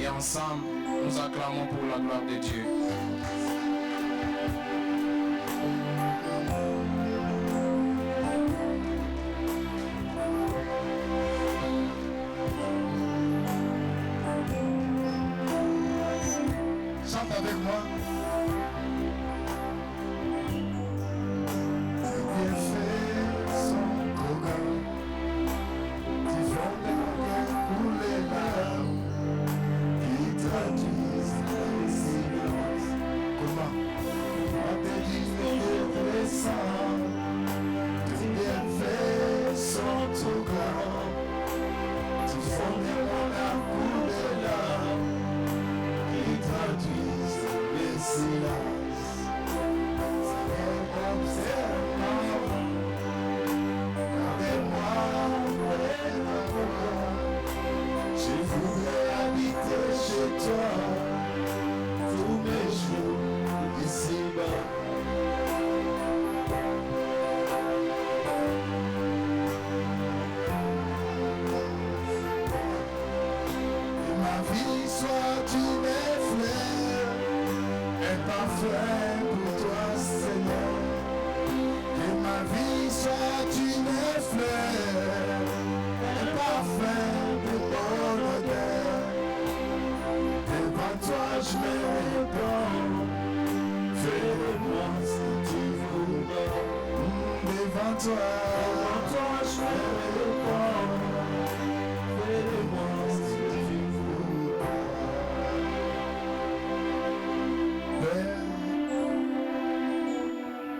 Et ensemble, nous acclamons pour la gloire de Dieu. Chante avec moi.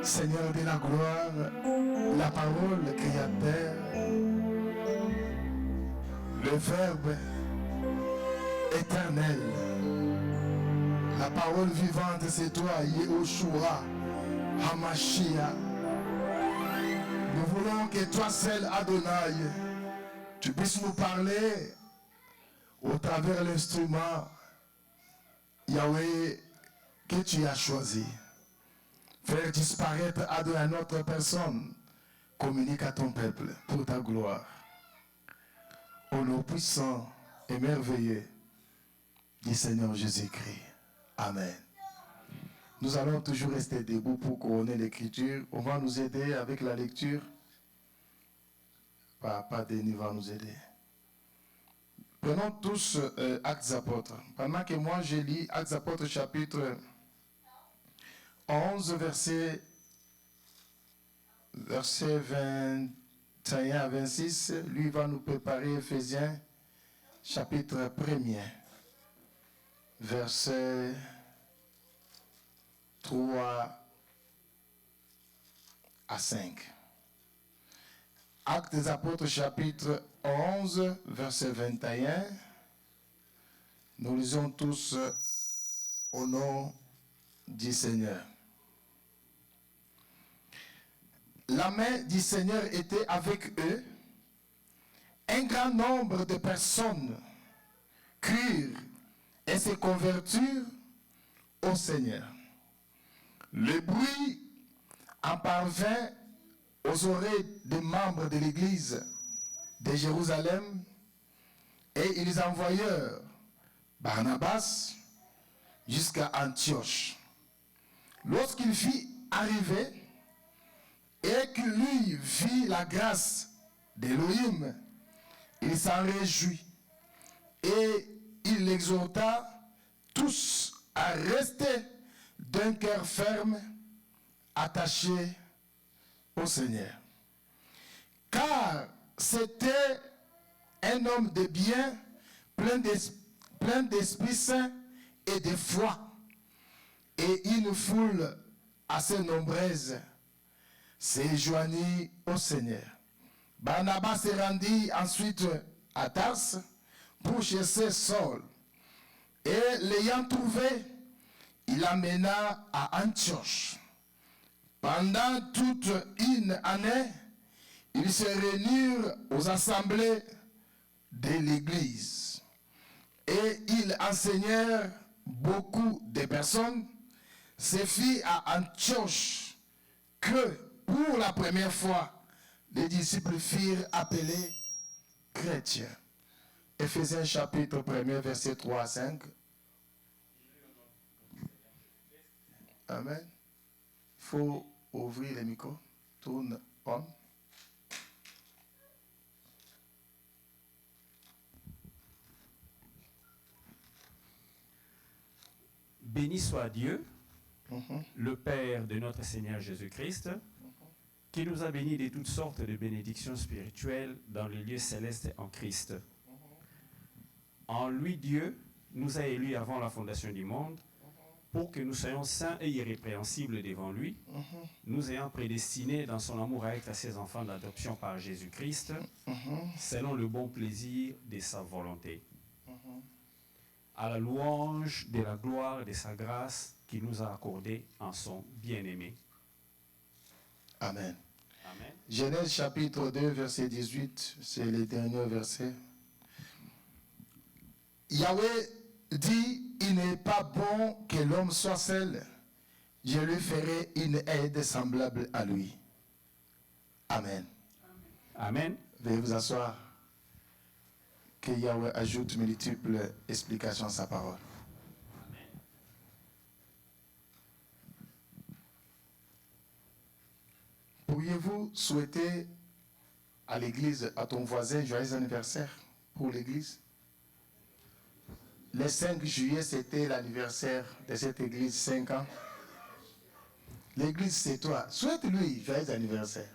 Seigneur de la gloire, la parole créateur, le Verbe éternel, la parole vivante, c'est toi, Yehoshua, Hamashia. Nous voulons que toi seul, Adonai, tu puisses nous parler au travers de l'instrument, Yahweh, que tu as choisi. Faire disparaître à notre personne, communique à ton peuple pour ta gloire. Au nom puissant et merveilleux du Seigneur Jésus-Christ. Amen. Nous allons toujours rester debout pour couronner l'écriture. On va nous aider avec la lecture. Papa Denis va nous aider. Prenons tous Actes des Apôtres. Pendant que moi je lis Actes des Apôtres chapitre 11, verset 21 à 26, lui va nous préparer Éphésiens, chapitre 1er, verset 3 à 5. Actes des Apôtres, chapitre 11, verset 21. Nous lisons tous au nom du Seigneur. La main du Seigneur était avec eux. Un grand nombre de personnes crurent et se convertirent au Seigneur. Le bruit en parvint aux oreilles des membres de l'Église de Jérusalem et ils envoyèrent Barnabas jusqu'à Antioche. Lorsqu'il fut arrivé, et qu'il lui vit la grâce d'Élohim, il s'en réjouit. Et il exhorta tous à rester d'un cœur ferme, attaché au Seigneur. Car c'était un homme de bien, plein d'Esprit Saint et de foi. Et une foule assez nombreuse s'est joigni au Seigneur. Barnabas se rendit ensuite à Tarse pour chasser Saul. Et l'ayant trouvé, il l'amena à Antioche. Pendant toute une année, ils se réunirent aux assemblées de l'Église. Et ils enseignèrent beaucoup de personnes. Ce fut à Antioche que, pour la première fois, les disciples furent appelés chrétiens. Éphésiens chapitre 1er, verset 3 à 5. Amen. Il faut ouvrir les micros. Tourne on. Béni soit Dieu, le Père de notre Seigneur Jésus-Christ, qui nous a bénis de toutes sortes de bénédictions spirituelles dans les lieux célestes en Christ. En lui, Dieu nous a élus avant la fondation du monde pour que nous soyons saints et irrépréhensibles devant lui, nous ayant prédestinés dans son amour à être ses enfants d'adoption par Jésus-Christ, selon le bon plaisir de sa volonté. À la louange de la gloire de sa grâce qu'il nous a accordée en son bien-aimé. Amen. Amen. Genèse chapitre 2, verset 18, c'est le dernier verset. Yahweh dit, il n'est pas bon que l'homme soit seul. Je lui ferai une aide semblable à lui. Amen. Amen. Veuillez vous asseoir. Que Yahweh ajoute multiples explications à sa parole. Pourriez-vous souhaiter à l'église, à ton voisin, joyeux anniversaire pour l'église? Le 5 juillet, c'était l'anniversaire de cette église, 5 ans. L'église, c'est toi. Souhaite-lui joyeux anniversaire.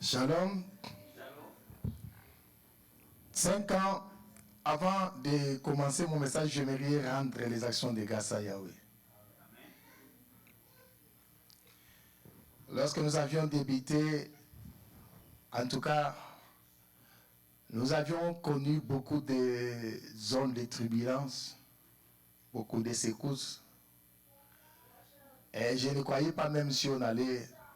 Shalom. 5 ans avant de commencer mon message, j'aimerais rendre les actions de grâce à Yahweh. Lorsque nous avions débuté, en tout cas, nous avions connu beaucoup de zones de turbulence, beaucoup de secousses. Et je ne croyais pas même si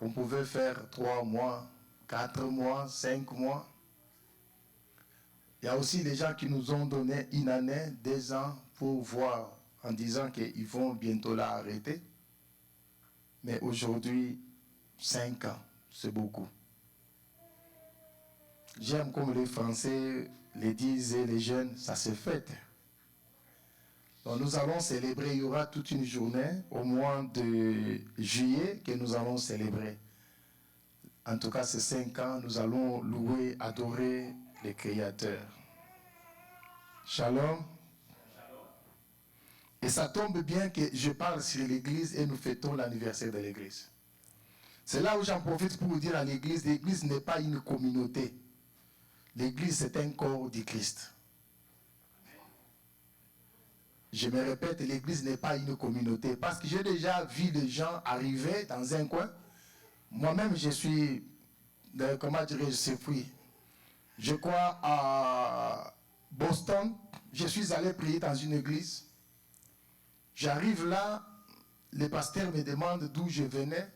on pouvait faire 3 mois, 4 mois, 5 mois. Il y a aussi des gens qui nous ont donné 1 année, 2 ans pour voir en disant qu'ils vont bientôt l'arrêter. Mais aujourd'hui, 5 ans, c'est beaucoup. J'aime comme les Français les disent et les jeunes, ça se fête. Donc nous allons célébrer, il y aura toute une journée au mois de juillet que nous allons célébrer. En tout cas, ces 5 ans, nous allons louer, adorer le Créateur. Shalom. Et ça tombe bien que je parle sur l'église et nous fêtons l'anniversaire de l'église. C'est là où j'en profite pour vous dire à l'église n'est pas une communauté. L'église, c'est un corps du Christ. Je me répète, l'église n'est pas une communauté. Parce que j'ai déjà vu des gens arriver dans un coin. Moi-même, je suis, comment dirais-je, je crois à Boston. Je suis allé prier dans une église. J'arrive là, le pasteur me demande d'où je venais.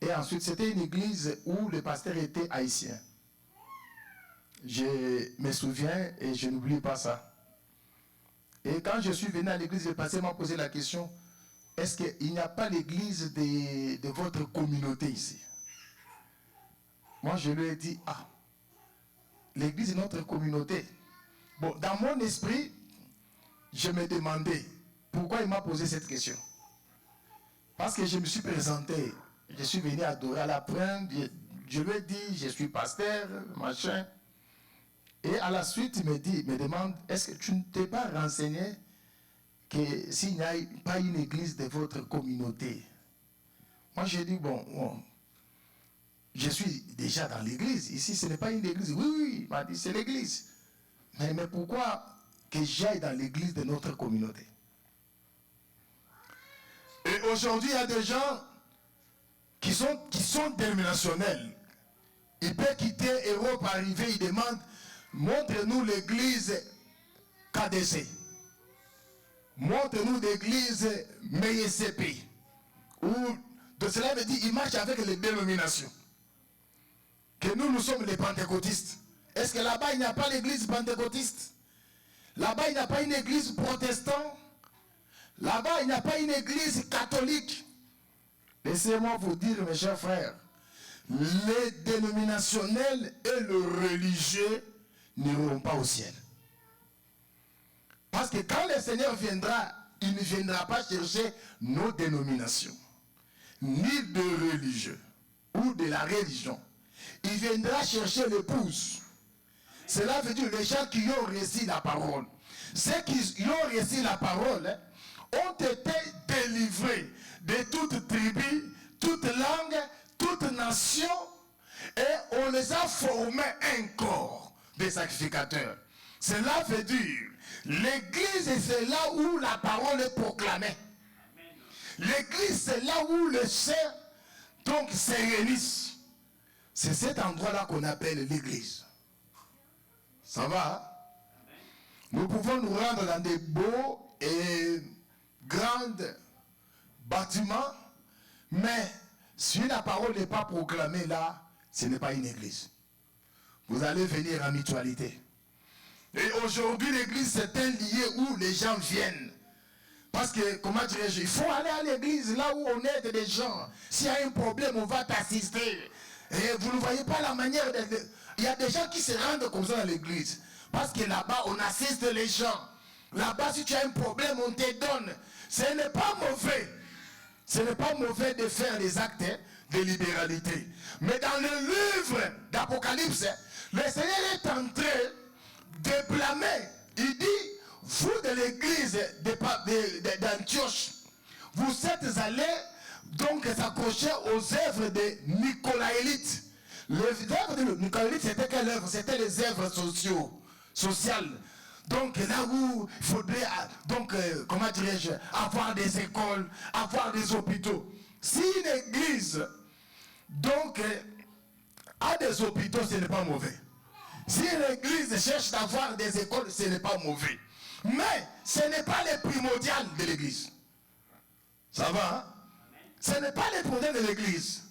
Et ensuite, c'était une église où le pasteur était haïtien. Je me souviens et je n'oublie pas ça. Et quand je suis venu à l'église, le pasteur m'a posé la question, est-ce qu'il n'y a pas l'église de votre communauté ici? Moi, je lui ai dit, l'église est notre communauté. Bon, dans mon esprit, je me demandais pourquoi il m'a posé cette question. Parce que je me suis présenté, je suis venu adorer à la plainte, je lui ai dit, je suis pasteur, machin. Et à la suite, il me demande, est-ce que tu ne t'es pas renseigné que s'il n'y a pas une église de votre communauté? Moi, j'ai dit, bon, je suis déjà dans l'église. Ici, ce n'est pas une église. Oui, il m'a dit, c'est l'église. Mais pourquoi que j'aille dans l'église de notre communauté? Et aujourd'hui, il y a des gens qui sont dénominationnels. Ils peuvent quitter Europe, arriver, ils demandent, montre-nous l'église KDC. Montre-nous l'église MESCP. Ou de cela veut dire, ils marchent avec les dénominations. Que nous sommes les pentecôtistes. Est-ce que là-bas, il n'y a pas l'église pentecôtiste? Là-bas, il n'y a pas une église protestante? Là-bas, il n'y a pas une église catholique? Laissez-moi vous dire, mes chers frères, les dénominationnels et le religieux n'iront pas au ciel. Parce que quand le Seigneur viendra, il ne viendra pas chercher nos dénominations, ni de religieux ou de la religion. Il viendra chercher l'épouse. Cela veut dire les gens qui ont reçu la parole. Ceux qui ont reçu la parole ont été délivrés de toute tribu, toute langue, toute nation, et on les a formés un corps de sacrificateurs. Cela veut dire, l'église, c'est là où la parole est proclamée. L'église, c'est là où les saints donc se réunissent. C'est cet endroit-là qu'on appelle l'église. Ça va? Hein? Nous pouvons nous rendre dans des beaux et grands bâtiments, mais si la parole n'est pas proclamée là, ce n'est pas une église. Vous allez venir en mutualité. Et aujourd'hui, l'église, c'est un lieu où les gens viennent. Parce que, comment dirais-je, il faut aller à l'église, là où on aide les gens. S'il y a un problème, on va t'assister. Et vous ne voyez pas la manière de... Il y a des gens qui se rendent comme ça dans l'église. Parce que là-bas, on assiste les gens. Là-bas, si tu as un problème, on te donne. Ce n'est pas mauvais. Ce n'est pas mauvais de faire des actes de libéralité. Mais dans le livre d'Apocalypse, le Seigneur est en train de blâmer. Il dit, vous de l'église d'Antioche, vous êtes allés donc s'accrocher aux œuvres des Nicolaïtes. Les œuvres des Nicolaïtes, c'était quelle œuvre? C'était les œuvres sociales. Donc là où il faudrait, donc, comment dirais-je, avoir des écoles, avoir des hôpitaux. Si une église, donc, a des hôpitaux, ce n'est pas mauvais. Si une église cherche d'avoir des écoles, ce n'est pas mauvais. Mais ce n'est pas le primordial de l'église. Ça va, hein? Ce n'est pas le primordial de l'église.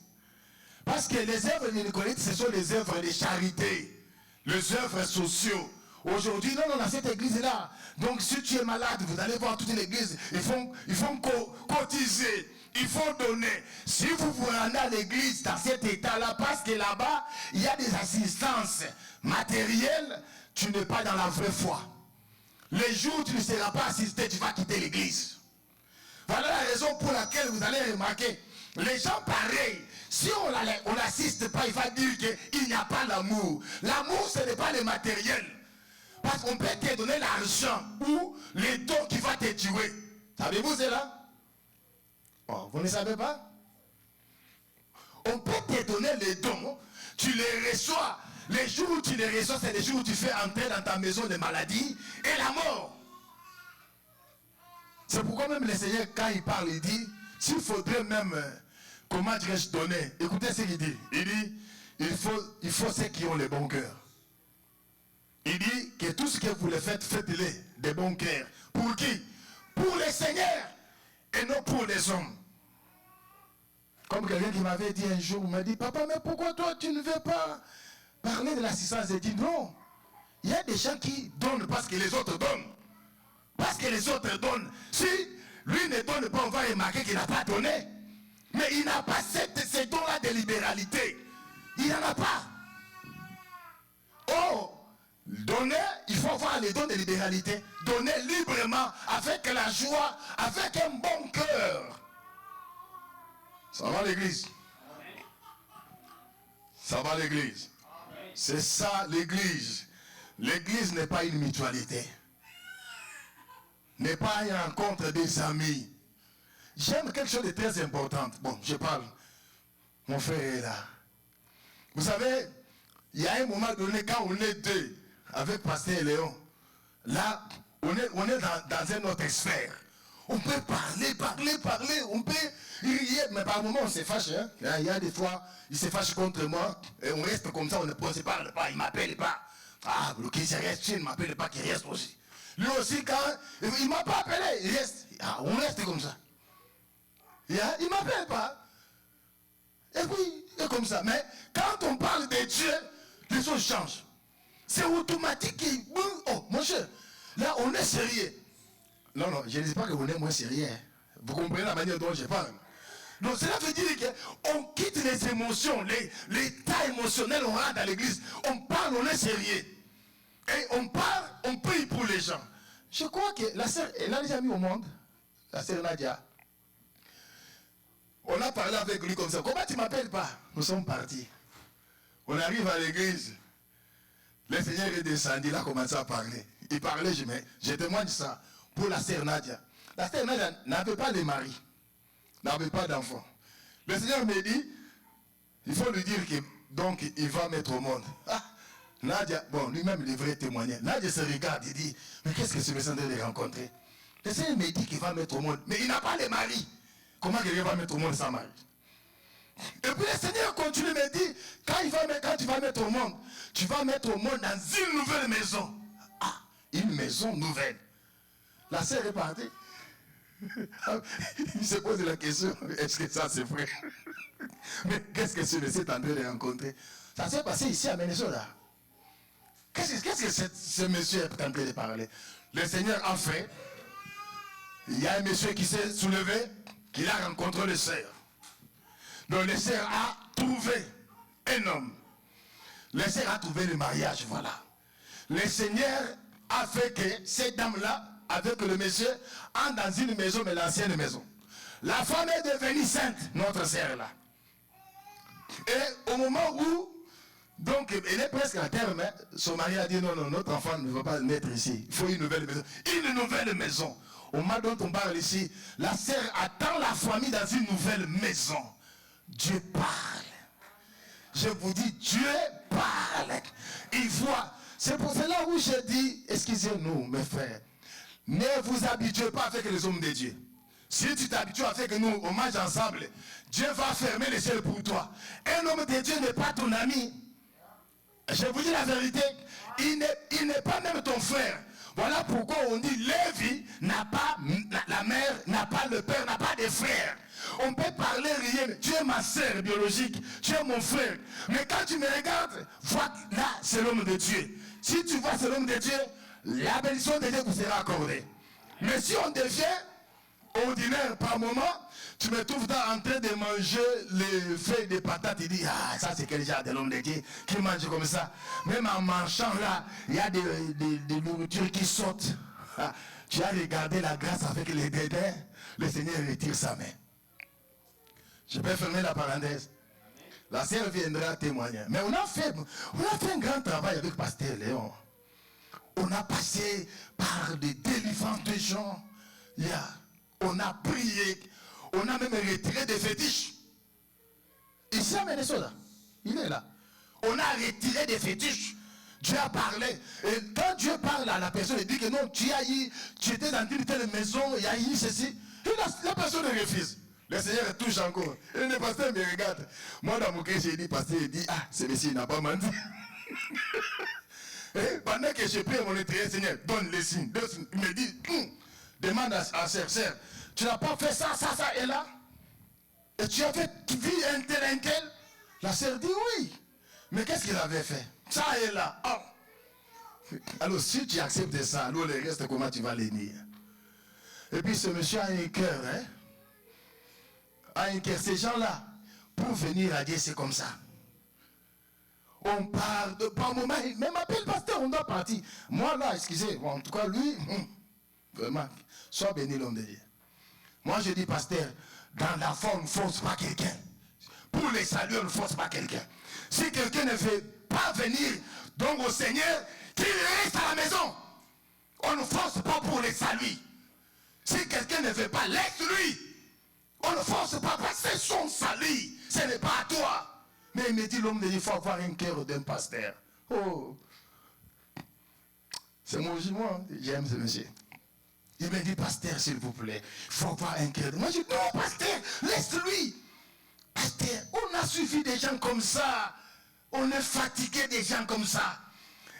Parce que les œuvres de Nicolaïtes, ce sont les œuvres de charité, les œuvres sociaux. Aujourd'hui, non, dans cette église-là. Donc, si tu es malade, vous allez voir toute l'église. Ils font cotiser. Il faut donner. Si vous vous rendez à l'église dans cet état-là, parce que là-bas, il y a des assistances matérielles, tu n'es pas dans la vraie foi. Les jours où tu ne seras pas assisté, tu vas quitter l'église. Voilà la raison pour laquelle vous allez remarquer, les gens pareils, si on n'assiste pas, il va dire qu'il n'y a pas l'amour. L'amour, ce n'est pas le matériel. Parce qu'on peut te donner l'argent ou les dons qui vont te tuer. Savez-vous cela? Oh, vous ne savez pas? On peut te donner les dons, tu les reçois. Les jours où tu les reçois, c'est les jours où tu fais entrer dans ta maison des maladies et la mort. C'est pourquoi même le Seigneur, quand il parle, il dit, s'il faudrait même, comment dirais-je, donner, écoutez ce qu'il dit. Il dit, il faut ceux qui ont le bon cœur. Il dit que tout ce que vous le faites, faites-le de bon cœur. Pour qui? Pour le Seigneur et non pour les hommes. Comme quelqu'un qui m'avait dit un jour, m'a dit, papa, mais pourquoi toi tu ne veux pas parler de l'assistance? J'ai dit non. Il y a des gens qui donnent parce que les autres donnent. Parce que les autres donnent. Si lui ne donne pas, on va remarquer qu'il n'a pas donné. Mais il n'a pas ces dons-là de libéralité. Il n'en a pas. Oh, donner, il faut avoir les dons de libéralité. Donner librement, avec la joie, avec un bon cœur. Ça va l'église? Ça va l'église? C'est ça l'église. L'église n'est pas une mutualité. N'est pas une rencontre des amis. J'aime quelque chose de très important. Bon, je parle. Mon frère est là. Vous savez, il y a un moment donné, quand on est deux, avec Pasteur Léon, là, on est dans une autre sphère. On peut parler, on peut rier, mais par moments on se fâche. Hein? Il y a des fois, il se fâche contre moi, et on reste comme ça, on ne se parle pas, il ne m'appelle pas. Ah, qui se reste, il ne m'appelle pas, qui reste aussi. Lui aussi, quand il ne m'a pas appelé, il reste. Ah, on reste comme ça. Il ne m'appelle pas. Et puis, c'est comme ça. Mais quand on parle de Dieu, les choses changent. C'est automatique. Oh, mon cher, là, on est sérieux. Non, je ne dis pas que vous êtes moins sérieux. Vous comprenez la manière dont je parle. Donc cela veut dire qu'on quitte les émotions, l'état émotionnel, on rentre dans l'église, on parle, on est sérieux. Et on parle, on prie pour les gens. Je crois que la sœur, elle a déjà mis au monde, la sœur Nadia. On a parlé avec lui comme ça. Comment tu ne m'appelles pas? Nous sommes partis. On arrive à l'église. Le Seigneur est descendu, il a commencé à parler. Il parlait, je témoigne ça pour la sœur Nadia. La sœur Nadia n'avait pas de mari, n'avait pas d'enfant. Le Seigneur me dit, il faut lui dire que donc il va mettre au monde. Ah, Nadia, bon, lui-même il devrait témoigner. Nadia se regarde, il dit, mais qu'est-ce que ce monsieur de les rencontrer? Le Seigneur me dit qu'il va mettre au monde, mais il n'a pas de mari. Comment quelqu'un va mettre au monde sans mari? Et puis le Seigneur continue, me dit, quand tu vas mettre au monde, tu vas mettre au monde dans une nouvelle maison. Ah, une maison nouvelle. La sœur est partie. Il se pose la question, est-ce que ça c'est vrai? Mais qu'est-ce que ce monsieur est en train de rencontrer? Ça s'est passé ici à Minnesota. Qu'est-ce que ce monsieur est en train de parler? Le Seigneur a fait. Il y a un monsieur qui s'est soulevé, qui a rencontré le sœur. Donc le sœur a trouvé un homme. Le sœur a trouvé le mariage, voilà. Le Seigneur a fait que cette dame-là, avec le monsieur, entre dans une maison, mais l'ancienne maison. La femme est devenue sainte, notre sœur là. Et au moment où, donc, elle est presque à terme, hein, son mari a dit non, non, notre enfant ne va pas naître ici. Il faut une nouvelle maison. Une nouvelle maison. Au moment dont on parle ici, la sœur attend la famille dans une nouvelle maison. Dieu parle. Je vous dis, Dieu parle. Il voit. C'est pour cela où je dis, excusez-nous, mes frères, ne vous habituez pas avec les hommes de Dieu. Si tu t'habitues avec nous, au match ensemble, Dieu va fermer les cieux pour toi. Un homme de Dieu n'est pas ton ami. Je vous dis la vérité, il n'est pas même ton frère. Voilà pourquoi on dit Lévi n'a pas, la mère n'a pas le père, n'a pas de frère. On peut parler rien. Tu es ma sœur biologique, tu es mon frère. Mais quand tu me regardes, vois là, c'est l'homme de Dieu. Si tu vois c'est l'homme de Dieu, la bénédiction de Dieu vous sera accordée. Mais si on devient ordinaire par moment, tu me trouves en train de manger les feuilles de patates, il dit, ah, ça c'est quel genre de l'homme de Dieu qui mange comme ça. Même en marchant là, il y a des nourritures qui sautent. Ah, tu as regardé la grâce avec les dédains, le Seigneur retire sa main. Je peux fermer la parenthèse. La sœur viendra témoigner. Mais on a fait un grand travail avec Pasteur Léon. On a passé par des délivrances de gens. On a prié. On a même retiré des fétiches. Ici à Minnesota, il est là. On a retiré des fétiches. Dieu a parlé. Et quand Dieu parle à la personne, il dit que non, tu étais dans une telle maison, il y a eu ceci. La personne refuse. Le Seigneur touche encore. Et le pasteur me regarde. Moi, dans mon cœur, j'ai dit, pasteur, il dit, ah, ce monsieur n'a pas menti. Et pendant que je prie mon intérieur, Seigneur, donne les signes. Il me dit, demande à sœur, tu n'as pas fait ça, ça, ça et là? Et tu avais vu un tel? La sœur dit oui. Mais qu'est-ce qu'il avait fait? Ça et là. Oh. Alors si tu acceptes ça, alors le reste, comment tu vas les nier? Et puis ce monsieur a un cœur, hein? A un cœur. Ces gens-là, pour venir à Dieu, c'est comme ça. On parle de par moment, même appelle pasteur, on doit partir. Moi là, excusez, en tout cas lui, vraiment, sois béni l'homme de Dieu. Moi je dis pasteur, dans la foi on ne force pas quelqu'un. Pour les saluer, on ne force pas quelqu'un. Si quelqu'un ne veut pas venir donc au Seigneur, qu'il reste à la maison. On ne force pas pour les saluer. Si quelqu'un ne veut pas, laisse-lui. On ne force pas parce que c'est son salut. Ce n'est pas à toi. Mais il me dit l'homme de Dieu, il faut avoir un cœur d'un pasteur. Oh. C'est mon jugement. J'aime ce monsieur. Il me dit, pasteur, s'il vous plaît, il faut avoir un cœur. Moi, je dis, non, pasteur, laisse-lui. Pasteur, on a suffi des gens comme ça. On est fatigué des gens comme ça.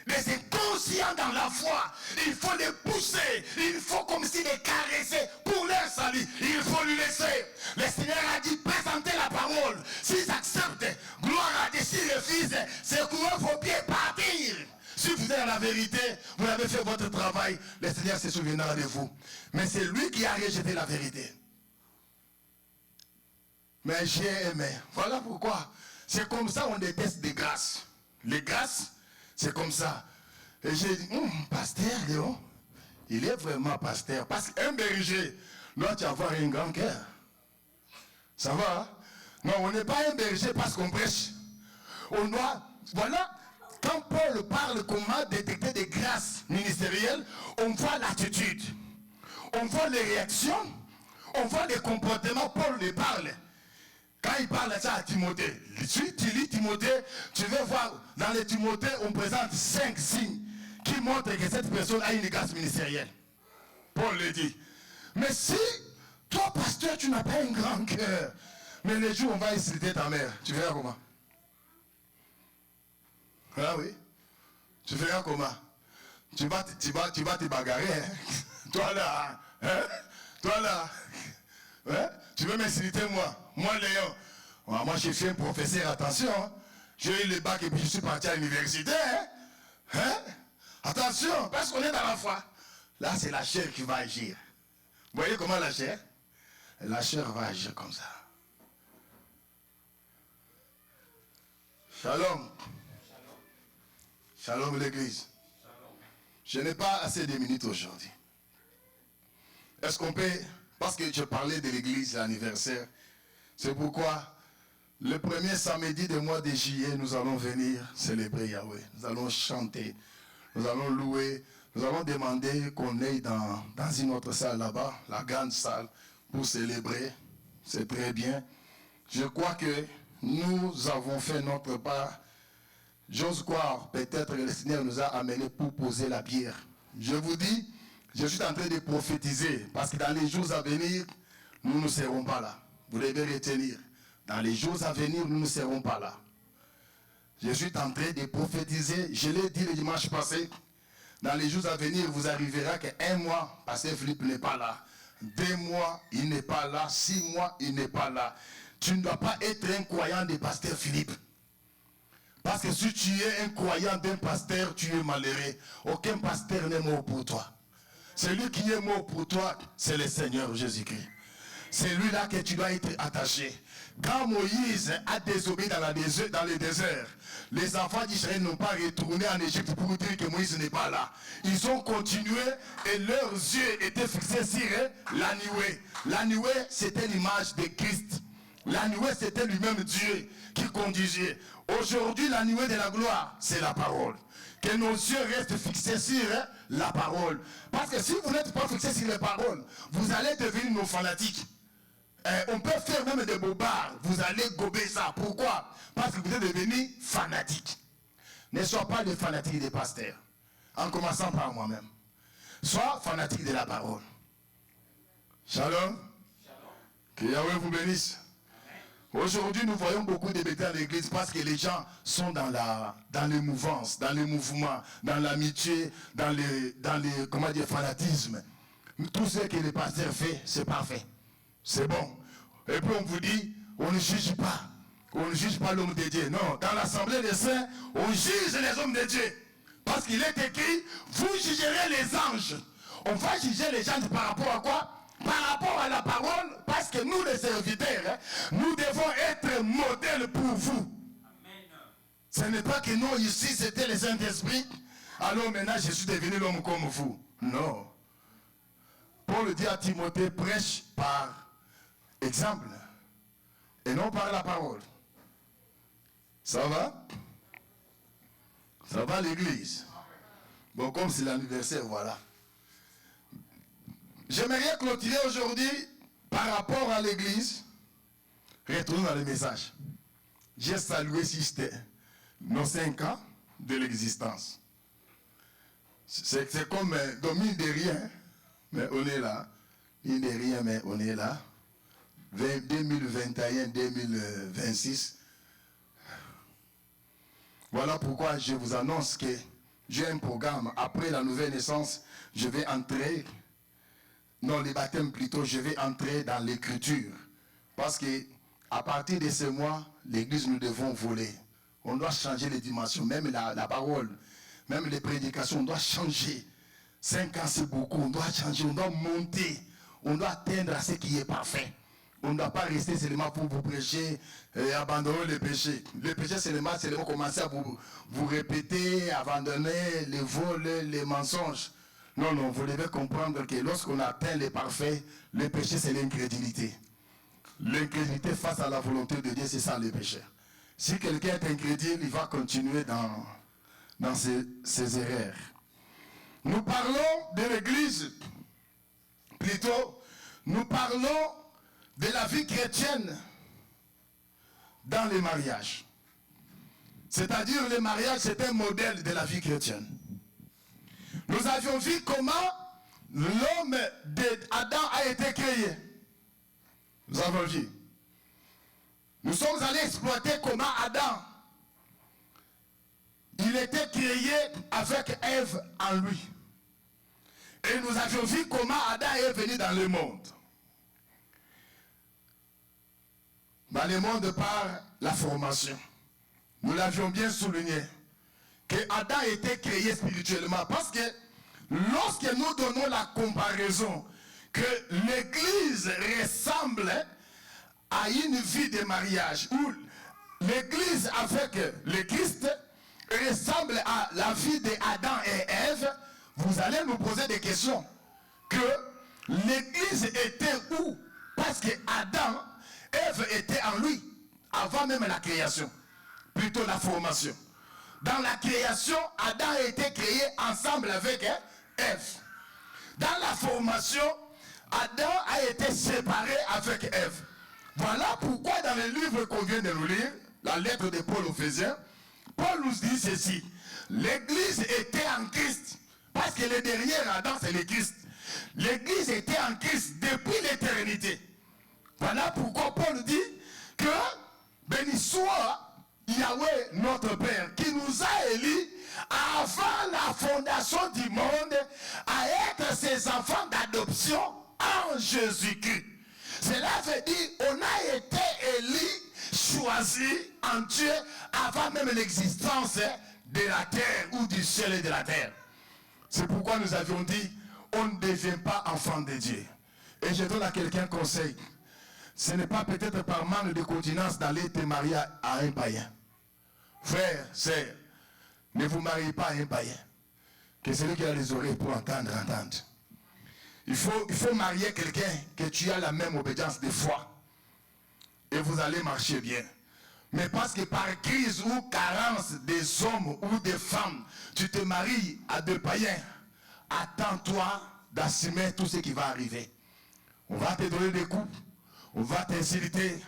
Les inconscients dans la foi, il faut les pousser, il faut comme si les caresser pour leur salut. Il faut lui laisser. Le Seigneur a dit, présentez la parole. S'ils acceptent, gloire à Dieu. S'ils refusent, c'est courir vos pieds, partir. Si vous êtes la vérité, vous avez fait votre travail, le Seigneur se souviendra de vous. Mais c'est lui qui a rejeté la vérité. Mais j'ai aimé. Voilà pourquoi. C'est comme ça on déteste les grâces. Les grâces, c'est comme ça. Et j'ai dit, pasteur Léon, il est vraiment pasteur. Parce qu'un berger doit avoir un grand cœur. Ça va? Hein? Non, on n'est pas un berger parce qu'on prêche. On doit, voilà, quand Paul parle comment détecter des grâces ministérielles, on voit l'attitude, on voit les réactions, on voit les comportements. Paul les parle. Quand il parle ça à Timothée, tu lis Timothée, tu vas voir, dans les Timothée, on présente 5 signes qui montrent que cette personne a une grâce ministérielle. Paul le dit. Mais si, toi, pasteur, tu n'as pas un grand cœur, mais les jours où on va insulter ta mère, tu verras comment? Ah oui? Tu verras comment? Tu vas te bagarrer, hein? Toi là, hein? Toi là, hein? Tu veux m'insulter moi? Moi, Léon. Moi, je suis un professeur, attention. Hein? J'ai eu le bac et puis je suis parti à l'université. Hein? Hein? Attention, parce qu'on est dans la foi. Là, c'est la chair qui va agir. Vous voyez comment la chair? La chair va agir comme ça. Shalom. Shalom l'église. Je n'ai pas assez de minutes aujourd'hui. Est-ce qu'on peut, parce que je parlais de l'église, l'anniversaire, c'est pourquoi le premier samedi du mois de juillet, nous allons venir célébrer Yahweh. Nous allons chanter, nous allons louer, nous allons demander qu'on aille dans une autre salle là-bas, la grande salle, pour célébrer. C'est très bien. Je crois que nous avons fait notre part. J'ose croire, peut-être que le Seigneur nous a amenés pour poser la pierre. Je vous dis, je suis en train de prophétiser, parce que dans les jours à venir, nous ne serons pas là. Vous devez retenir. Dans les jours à venir, nous ne serons pas là. Je suis en train de prophétiser, je l'ai dit le dimanche passé, dans les jours à venir, vous arriverez qu'un mois, Pasteur Philippe n'est pas là. 2 mois, il n'est pas là. 6 mois, il n'est pas là. Tu ne dois pas être un croyant de Pasteur Philippe. Parce que si tu es un croyant d'un pasteur, tu es malheureux. Aucun pasteur n'est mort pour toi. Celui qui est mort pour toi, c'est le Seigneur Jésus-Christ. C'est lui-là que tu dois être attaché. Quand Moïse a désobéi dans le désert, les enfants d'Israël n'ont pas retourné en Égypte pour dire que Moïse n'est pas là. Ils ont continué et leurs yeux étaient fixés sur la nuée. La nuée, c'était l'image de Christ. La nuée, c'était lui-même Dieu qui conduisait. Aujourd'hui, la nuée de la gloire, c'est la parole. Que nos yeux restent fixés sur la parole. Parce que si vous n'êtes pas fixés sur les paroles, vous allez devenir nos fanatiques. On peut faire même des bobards. Vous allez gober ça. Pourquoi? Parce que vous êtes devenus fanatiques. Ne sois pas des fanatiques des pasteurs. En commençant par moi-même. Sois fanatique de la parole. Shalom. Que Yahweh vous bénisse. Aujourd'hui, nous voyons beaucoup de bêtises à l'église parce que les gens sont dans les mouvances, dans les mouvements, dans l'amitié, dans les comment dire, fanatisme. Tout ce que le pasteur fait, c'est parfait. C'est bon. Et puis on vous dit, on ne juge pas. On ne juge pas l'homme de Dieu. Non, dans l'assemblée des saints, on juge les hommes de Dieu. Parce qu'il est écrit, vous jugerez les anges. On va juger les gens par rapport à quoi? Par rapport à la parole, parce que nous les serviteurs, nous devons être modèles pour vous. Amen. Ce n'est pas que nous ici c'était les Saint-Esprit, alors maintenant je suis devenu l'homme comme vous. Non. Paul dit à Timothée, prêche par exemple et non par la parole. Ça va? Ça va l'église? Bon, comme c'est l'anniversaire, voilà. J'aimerais clôturer aujourd'hui par rapport à l'église. Retournons dans le message. J'ai salué Sister nos 5 ans de l'existence. C'est comme mine de rien, mais on est là. Mine de rien, mais on est là. 2021, 2026. Voilà pourquoi je vous annonce que j'ai un programme. Après la nouvelle naissance, je vais entrer. Non, les baptêmes plutôt, je vais entrer dans l'écriture. Parce que à partir de ce mois, l'église, nous devons voler. On doit changer les dimensions, même la parole, même les prédications, on doit changer. 5 ans, c'est beaucoup, on doit changer, on doit monter, on doit atteindre à ce qui est parfait. on ne doit pas rester seulement pour vous prêcher et abandonner le péché. Le péché, seulement commencer à vous répéter, abandonner les vols, les mensonges. Non, non, vous devez comprendre que lorsqu'on atteint les parfaits, le péché, c'est l'incrédulité. L'incrédulité face à la volonté de Dieu, c'est ça le péché. Si quelqu'un est incrédule, il va continuer dans ses erreurs. Nous parlons de l'Église, plutôt, nous parlons de la vie chrétienne dans les mariages. C'est-à-dire, le mariage, c'est un modèle de la vie chrétienne. Nous avions vu comment l'homme d'Adam a été créé. Nous avons vu. Nous sommes allés exploiter comment Adam, il était créé avec Ève en lui. Et nous avions vu comment Adam est venu dans le monde. Dans le monde par la formation. Nous l'avions bien souligné. Que Adam était créé spirituellement. Parce que lorsque nous donnons la comparaison que l'Église ressemble à une vie de mariage, où l'Église avec le Christ ressemble à la vie d'Adam et Ève, vous allez nous poser des questions. Que l'Église était où? Parce que Adam, Ève était en lui, avant même la création. Plutôt la formation. Dans la création, Adam a été créé ensemble avec Ève. Dans la formation, Adam a été séparé avec Ève. Voilà pourquoi dans le livre qu'on vient de nous lire, la lettre de Paul aux Éphésiens, Paul nous dit ceci. L'Église était en Christ. Parce que le dernier Adam, c'est le Christ. L'Église était en Christ depuis l'éternité. Voilà pourquoi Paul dit que béni soit Yahweh notre Père qui nous a élus avant la fondation du monde à être ses enfants d'adoption en Jésus-Christ. Cela veut dire qu'on a été élus, choisis en Dieu avant même l'existence de la terre ou du ciel et de la terre. C'est pourquoi nous avions dit on ne devient pas enfant de Dieu. Et je donne à quelqu'un conseil. Ce n'est pas peut-être par manque de continence d'aller te marier à un païen. Frère, sœur, ne vous mariez pas à un païen. Que celui qui a les oreilles pour entendre, entende. Il faut marier quelqu'un que tu as la même obédience de foi. Et vous allez marcher bien. Mais parce que par crise ou carence des hommes ou des femmes, tu te maries à deux païens, attends-toi d'assumer tout ce qui va arriver. On va te donner des coups, on va t'insulter,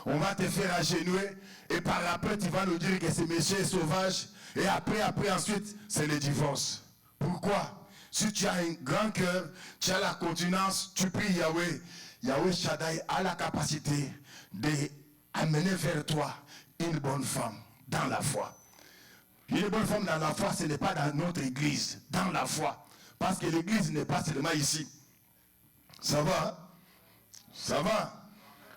on va te faire agenouiller, et par après tu vas nous dire que ce monsieur est sauvage, et après ensuite, c'est le divorce. Pourquoi? Si tu as un grand cœur, tu as la continence, tu pries Yahweh. Yahweh Shaddai a la capacité d'amener vers toi une bonne femme dans la foi. Une bonne femme dans la foi, ce n'est pas dans notre église, dans la foi. Parce que l'église n'est pas seulement ici. Ça va? Hein? Ça va?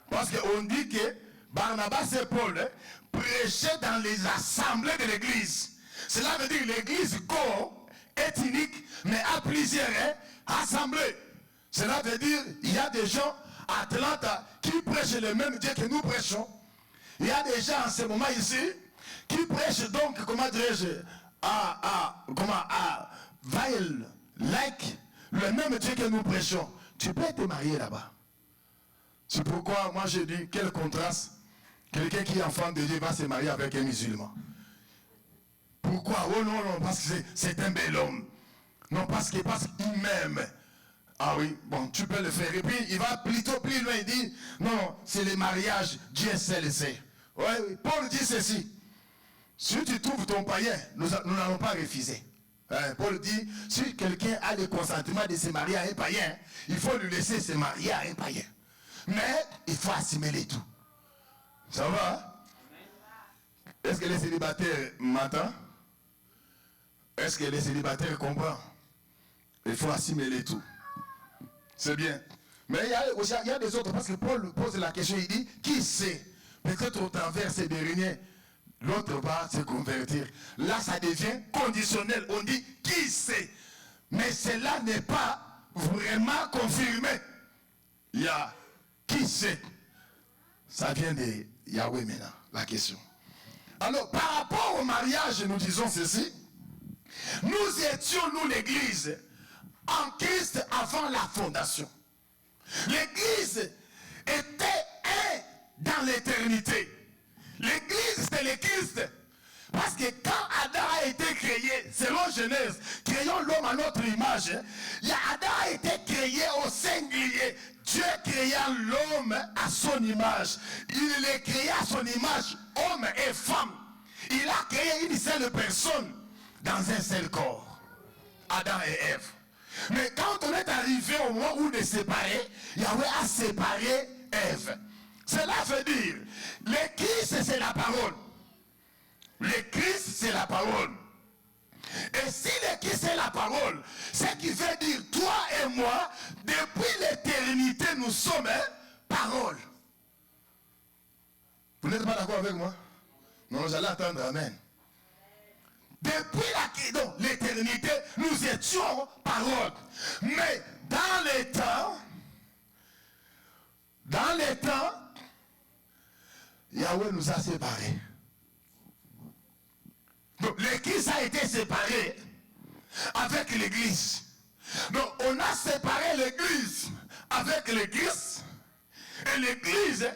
Parce qu'on dit que Barnabas et Paul prêchaient dans les assemblées de l'église. Cela veut dire que l'église est unique, mais à plusieurs assemblées. Cela veut dire qu'il y a des gens à Atlanta qui prêchent le même Dieu que nous prêchons. Il y a des gens en ce moment ici qui prêchent donc, comment dirais-je, à Vail, like, le même Dieu que nous prêchons. Tu peux te marier là-bas. C'est pourquoi moi je dis, quel contraste. Quelqu'un qui est enfant de Dieu va se marier avec un musulman. Pourquoi? Oh non, non, parce que c'est un bel homme. Non, parce qu'il m'aime. Ah oui, bon, tu peux le faire. Et puis, il va plutôt plus loin, il dit, non, c'est le mariage, Dieu sait le sait. Oui, oui, Paul dit ceci. Si tu trouves ton païen, nous n'allons pas refuser. Paul dit, si quelqu'un a le consentement de se marier à un païen, il faut lui laisser se marier à un païen. Mais, il faut assimiler tout. Ça va? Hein? Est-ce que les célibataires m'entendent? Est-ce que les célibataires comprennent? Il faut assimiler tout. C'est bien. Mais il y a des autres, parce que Paul pose la question, il dit, qui sait? Peut-être au travers ces derniers, l'autre va se convertir. Là, ça devient conditionnel. On dit, qui sait? Mais cela n'est pas vraiment confirmé. Il y a qui sait? Ça vient de Yahweh maintenant, la question. Alors, par rapport au mariage, nous disons ceci. Nous étions, nous, l'Église, en Christ avant la fondation. L'Église était dans l'éternité. L'Église, c'est le Christ. Parce que quand Adam a été créé, selon Genèse, créons l'homme à notre image, Adam a été créé au singulier. Dieu créa l'homme à son image. Il les créa à son image, homme et femme. Il a créé une seule personne dans un seul corps. Adam et Ève. Mais quand on est arrivé au moment où de séparer, Yahweh a séparé Ève. Cela veut dire, le Christ c'est la parole. Le Christ c'est la parole. Et si le Christ c'est la parole, ce qui veut dire, toi et moi, depuis l'éternité, nous sommes parole. Vous n'êtes pas d'accord avec moi? Non, vous allez attendre, amen. Depuis l'éternité, nous étions parole. Mais dans les temps, Yahweh nous a séparés. Donc l'Église a été séparée avec l'Église. Donc on a séparé l'Église avec l'Église. Et l'Église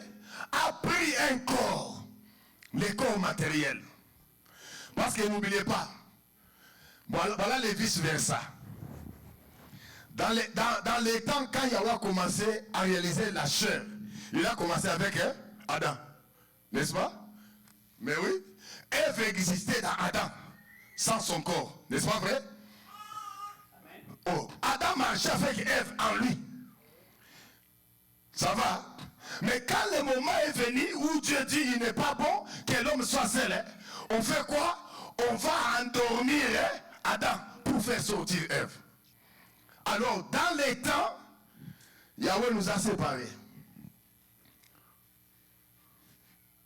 a pris un corps. Le corps matériel. Parce que n'oubliez pas, voilà les vice-versa. Dans les temps, quand Yahweh a commencé à réaliser la chair, il a commencé avec Adam. N'est-ce pas? Mais oui, Ève existait dans Adam, sans son corps. N'est-ce pas vrai? Oh, Adam marchait avec Ève en lui. Ça va? Mais quand le moment est venu où Dieu dit il n'est pas bon que l'homme soit seul, on fait quoi? On va endormir Adam pour faire sortir Ève. Alors, dans les temps, Yahweh nous a séparés.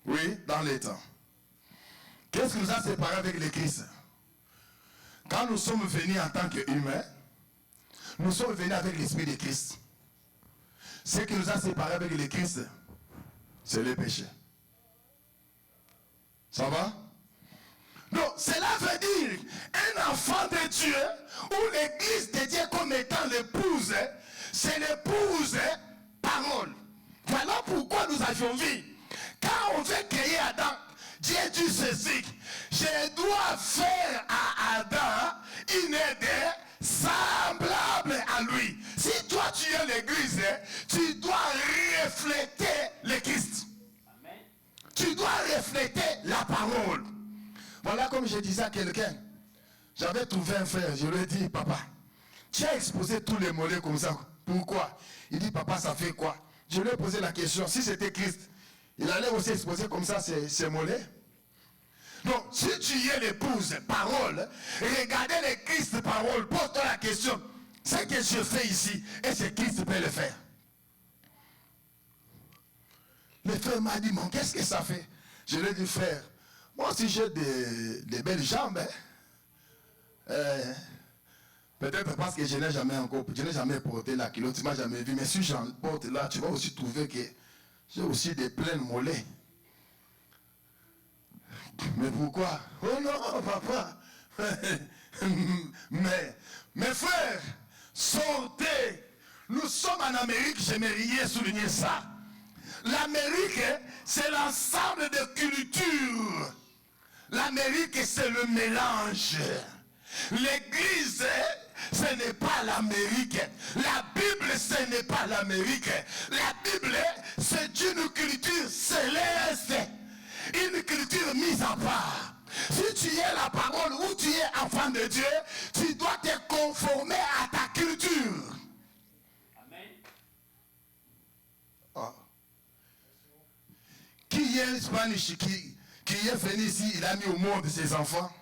Oui, dans les temps. Qu'est-ce qui nous a séparés avec le Christ? Quand nous sommes venus en tant qu'humains, nous sommes venus avec l'Esprit de Christ. Ce qui nous a séparés avec le Christ, c'est le péché. Ça va? Donc, cela veut dire un enfant de Dieu ou l'église de Dieu comme étant l'épouse, c'est l'épouse parole. Voilà pourquoi nous avions vu. Quand on veut créer Adam, Dieu dit ceci: je dois faire à Adam une aide semblable à lui. Si toi tu es l'église, tu dois refléter le Christ. Amen. Tu dois refléter la parole. Voilà, comme je disais à quelqu'un, j'avais trouvé un frère, je lui ai dit: papa, tu as exposé tous les mollets comme ça. Pourquoi? Il dit: papa, ça fait quoi? Je lui ai posé la question: si c'était Christ, il allait aussi exposer comme ça ses mollets? Donc, si tu es l'épouse parole, regardez le Christ parole, pose-toi la question: ce que je fais ici, est-ce que Christ peut le faire? Le frère m'a dit: bon, qu'est-ce que ça fait? Je lui ai dit: frère, moi aussi j'ai des belles jambes. Peut-être parce que je n'ai jamais porté la culotte, tu ne m'as jamais vu. Mais si j'en porte là, tu vas aussi trouver que j'ai aussi des pleines mollets. Mais pourquoi? Oh non, papa. Mais, mes frères, sortez. Nous sommes en Amérique, j'aimerais souligner ça. L'Amérique, c'est l'ensemble de cultures. L'Amérique, c'est le mélange. L'Église, ce n'est pas l'Amérique. La Bible, ce n'est pas l'Amérique. La Bible, c'est une culture céleste. Une culture mise à part. Si tu es la parole ou tu es enfant de Dieu, tu dois te conformer à ta culture. Amen. Oh. Qui est Spanish qui est venu ici, il a mis au monde ses enfants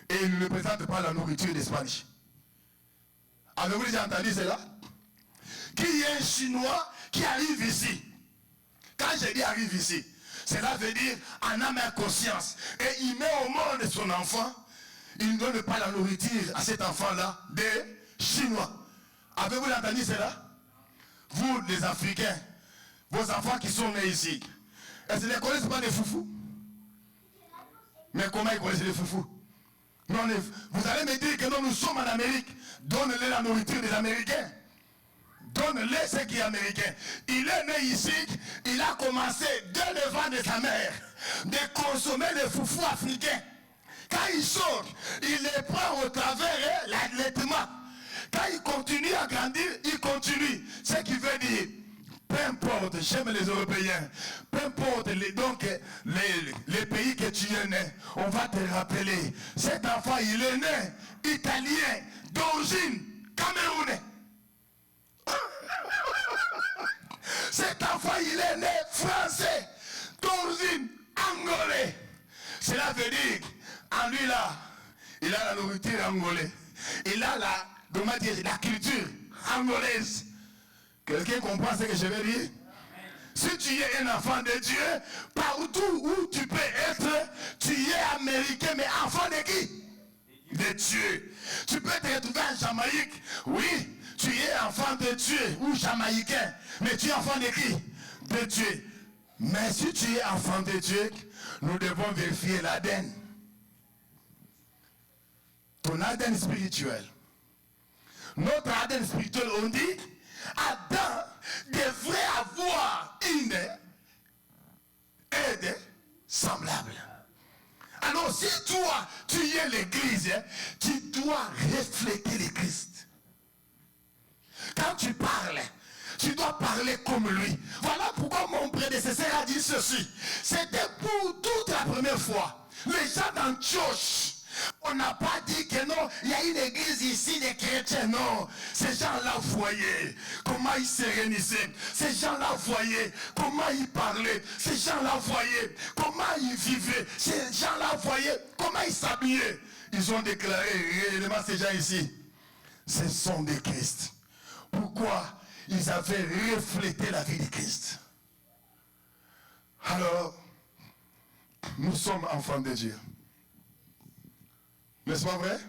et il ne présente pas la nourriture des Spanish. Avez-vous déjà entendu cela? Qui est un Chinois qui arrive ici? Quand je dis arrive ici, cela veut dire en âme et conscience. Et il met au monde son enfant. Il ne donne pas la nourriture à cet enfant-là des Chinois. Avez-vous entendu cela? Vous, les Africains, vos enfants qui sont nés ici, Est-ce qu'ils ne connaissent pas les foufous? Mais comment ils connaissent les foufous? Non, vous allez me dire que non, nous sommes en Amérique. Donne-les la nourriture des Américains. Donne-les ce qui est américain. Il est né ici, il a commencé dès le ventre de sa mère de consommer les foufous africains. Quand il sort, il les prend au travers l'allaitement. Quand il continue à grandir, il continue. Ce qui veut dire, peu importe, j'aime les Européens, peu importe les pays que tu es né, on va te rappeler, cet enfant il est né italien, d'origine camerounais. Cet enfant il est né français, d'origine angolais. Cela veut dire, en lui là, il a la nourriture angolaise, il a la culture angolaise. Quelqu'un comprend ce que je veux dire? Si tu es un enfant de Dieu, partout où tu peux être, tu es américain, mais enfant de qui? De Dieu. Tu peux te retrouver en Jamaïque, oui, tu es enfant de Dieu ou jamaïcain, mais tu es enfant de qui? De Dieu. Mais si tu es enfant de Dieu, nous devons vérifier l'ADN. Ton ADN spirituel. Notre ADN spirituel, on dit, Adam devrait avoir une aide semblable. Alors si toi, tu es l'église, tu dois refléter le Christ. Quand tu parles, tu dois parler comme lui. Voilà pourquoi mon prédécesseur a dit ceci. C'était pour toute la première fois. Les gens d'Antioche, on n'a pas dit que non, il y a une église ici des chrétiens, non. Ces gens-là voyaient comment ils se réunissaient. Ces gens-là voyaient comment ils parlaient. Ces gens-là voyaient comment ils vivaient. Ces gens-là voyaient comment ils s'habillaient. Ils ont déclaré réellement ces gens ici, ce sont des Christ. Pourquoi? Ils avaient reflété la vie de Christ. Alors, nous sommes enfants de Dieu. N'est-ce pas vrai?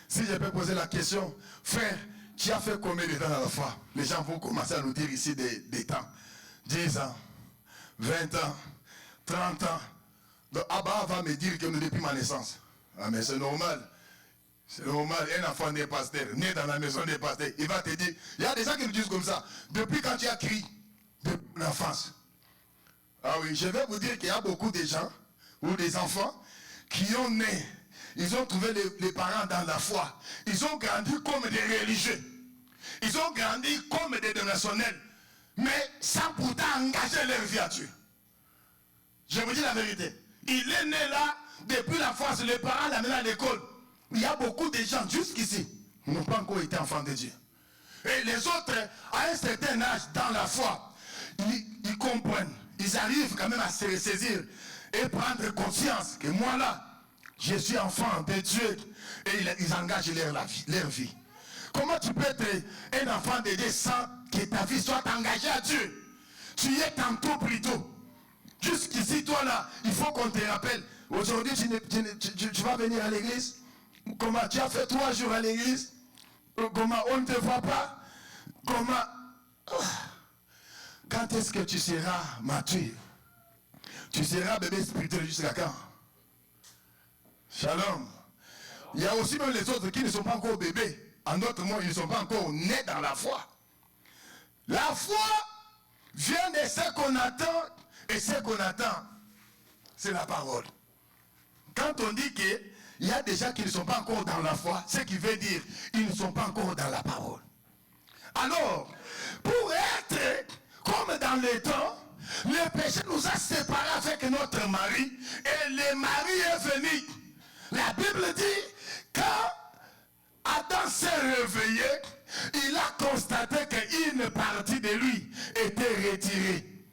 Si je peux poser la question, frère, tu as fait combien de temps dans la foi? Les gens vont commencer à nous dire ici des temps. 10 ans, 20 ans, 30 ans. Donc Abba va me dire que nous depuis ma naissance. Ah mais c'est normal. C'est normal, un enfant né pasteur, né dans la maison des pasteurs, il va te dire, il y a des gens qui nous disent comme ça, depuis quand tu as crié, de l'enfance. Ah oui, je vais vous dire qu'il y a beaucoup de gens, ou des enfants, qui ont né, ils ont trouvé les parents dans la foi. Ils ont grandi comme des religieux. Ils ont grandi comme des donationnels, mais sans pourtant engager leur vie à Dieu. Je vous dis la vérité. Il est né là, depuis l'enfance, les parents l'amènent à l'école. Il y a beaucoup de gens jusqu'ici qui n'ont pas encore été enfants de Dieu. Et les autres, à un certain âge, dans la foi, ils comprennent. Ils arrivent quand même à se ressaisir et prendre conscience que moi là, je suis enfant de Dieu. Et ils engagent leur vie. Comment tu peux être un enfant de Dieu sans que ta vie soit engagée à Dieu? Tu y es tantôt plutôt. Jusqu'ici, toi là, il faut qu'on te rappelle. Aujourd'hui, tu vas venir à l'église. Comment tu as fait 3 jours à l'église? Comment on ne te voit pas? Comment? Quand est-ce que tu seras mature? Tu seras bébé spirituel jusqu'à quand? Shalom. Il y a aussi même les autres qui ne sont pas encore bébés. En d'autres mots, ils ne sont pas encore nés dans la foi. La foi vient de ce qu'on attend, et ce qu'on attend, c'est la parole. Quand on dit qu'il y a des gens qui ne sont pas encore dans la foi, ce qui veut dire qu'ils ne sont pas encore dans la parole. Alors, pour être comme dans le temps, le péché nous a séparés avec notre mari, et le mari est venu. La Bible dit, quand Adam s'est réveillé, il a constaté qu'une partie de lui était retirée.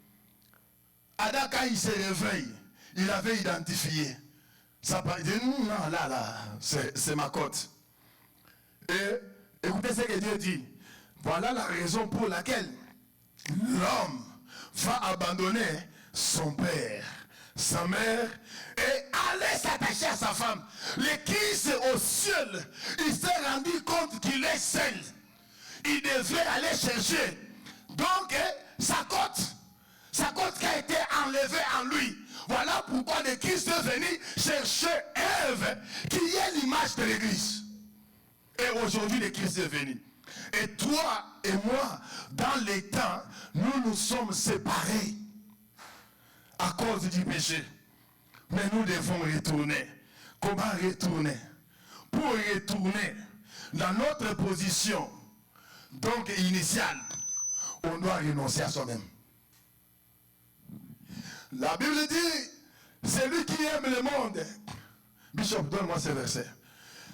Adam, quand il se réveille, il avait identifié. Ça dit, non, là, c'est ma côte. Et écoutez ce que Dieu dit. Voilà la raison pour laquelle l'homme va abandonner son père, sa mère, et aller s'attacher à sa femme. Le Christ au ciel, il s'est rendu compte qu'il est seul. Il devrait aller chercher donc sa côte. Sa côte qui a été enlevée en lui. Voilà pourquoi le Christ est venu chercher Ève, qui est l'image de l'Église. Et aujourd'hui, le Christ est venu. Et toi et moi, dans les temps, nous nous sommes séparés à cause du péché. Mais nous devons retourner. Comment retourner? Pour retourner dans notre position, donc initiale, on doit renoncer à soi-même. La Bible dit, celui qui aime le monde, Bishop, donne-moi ce verset.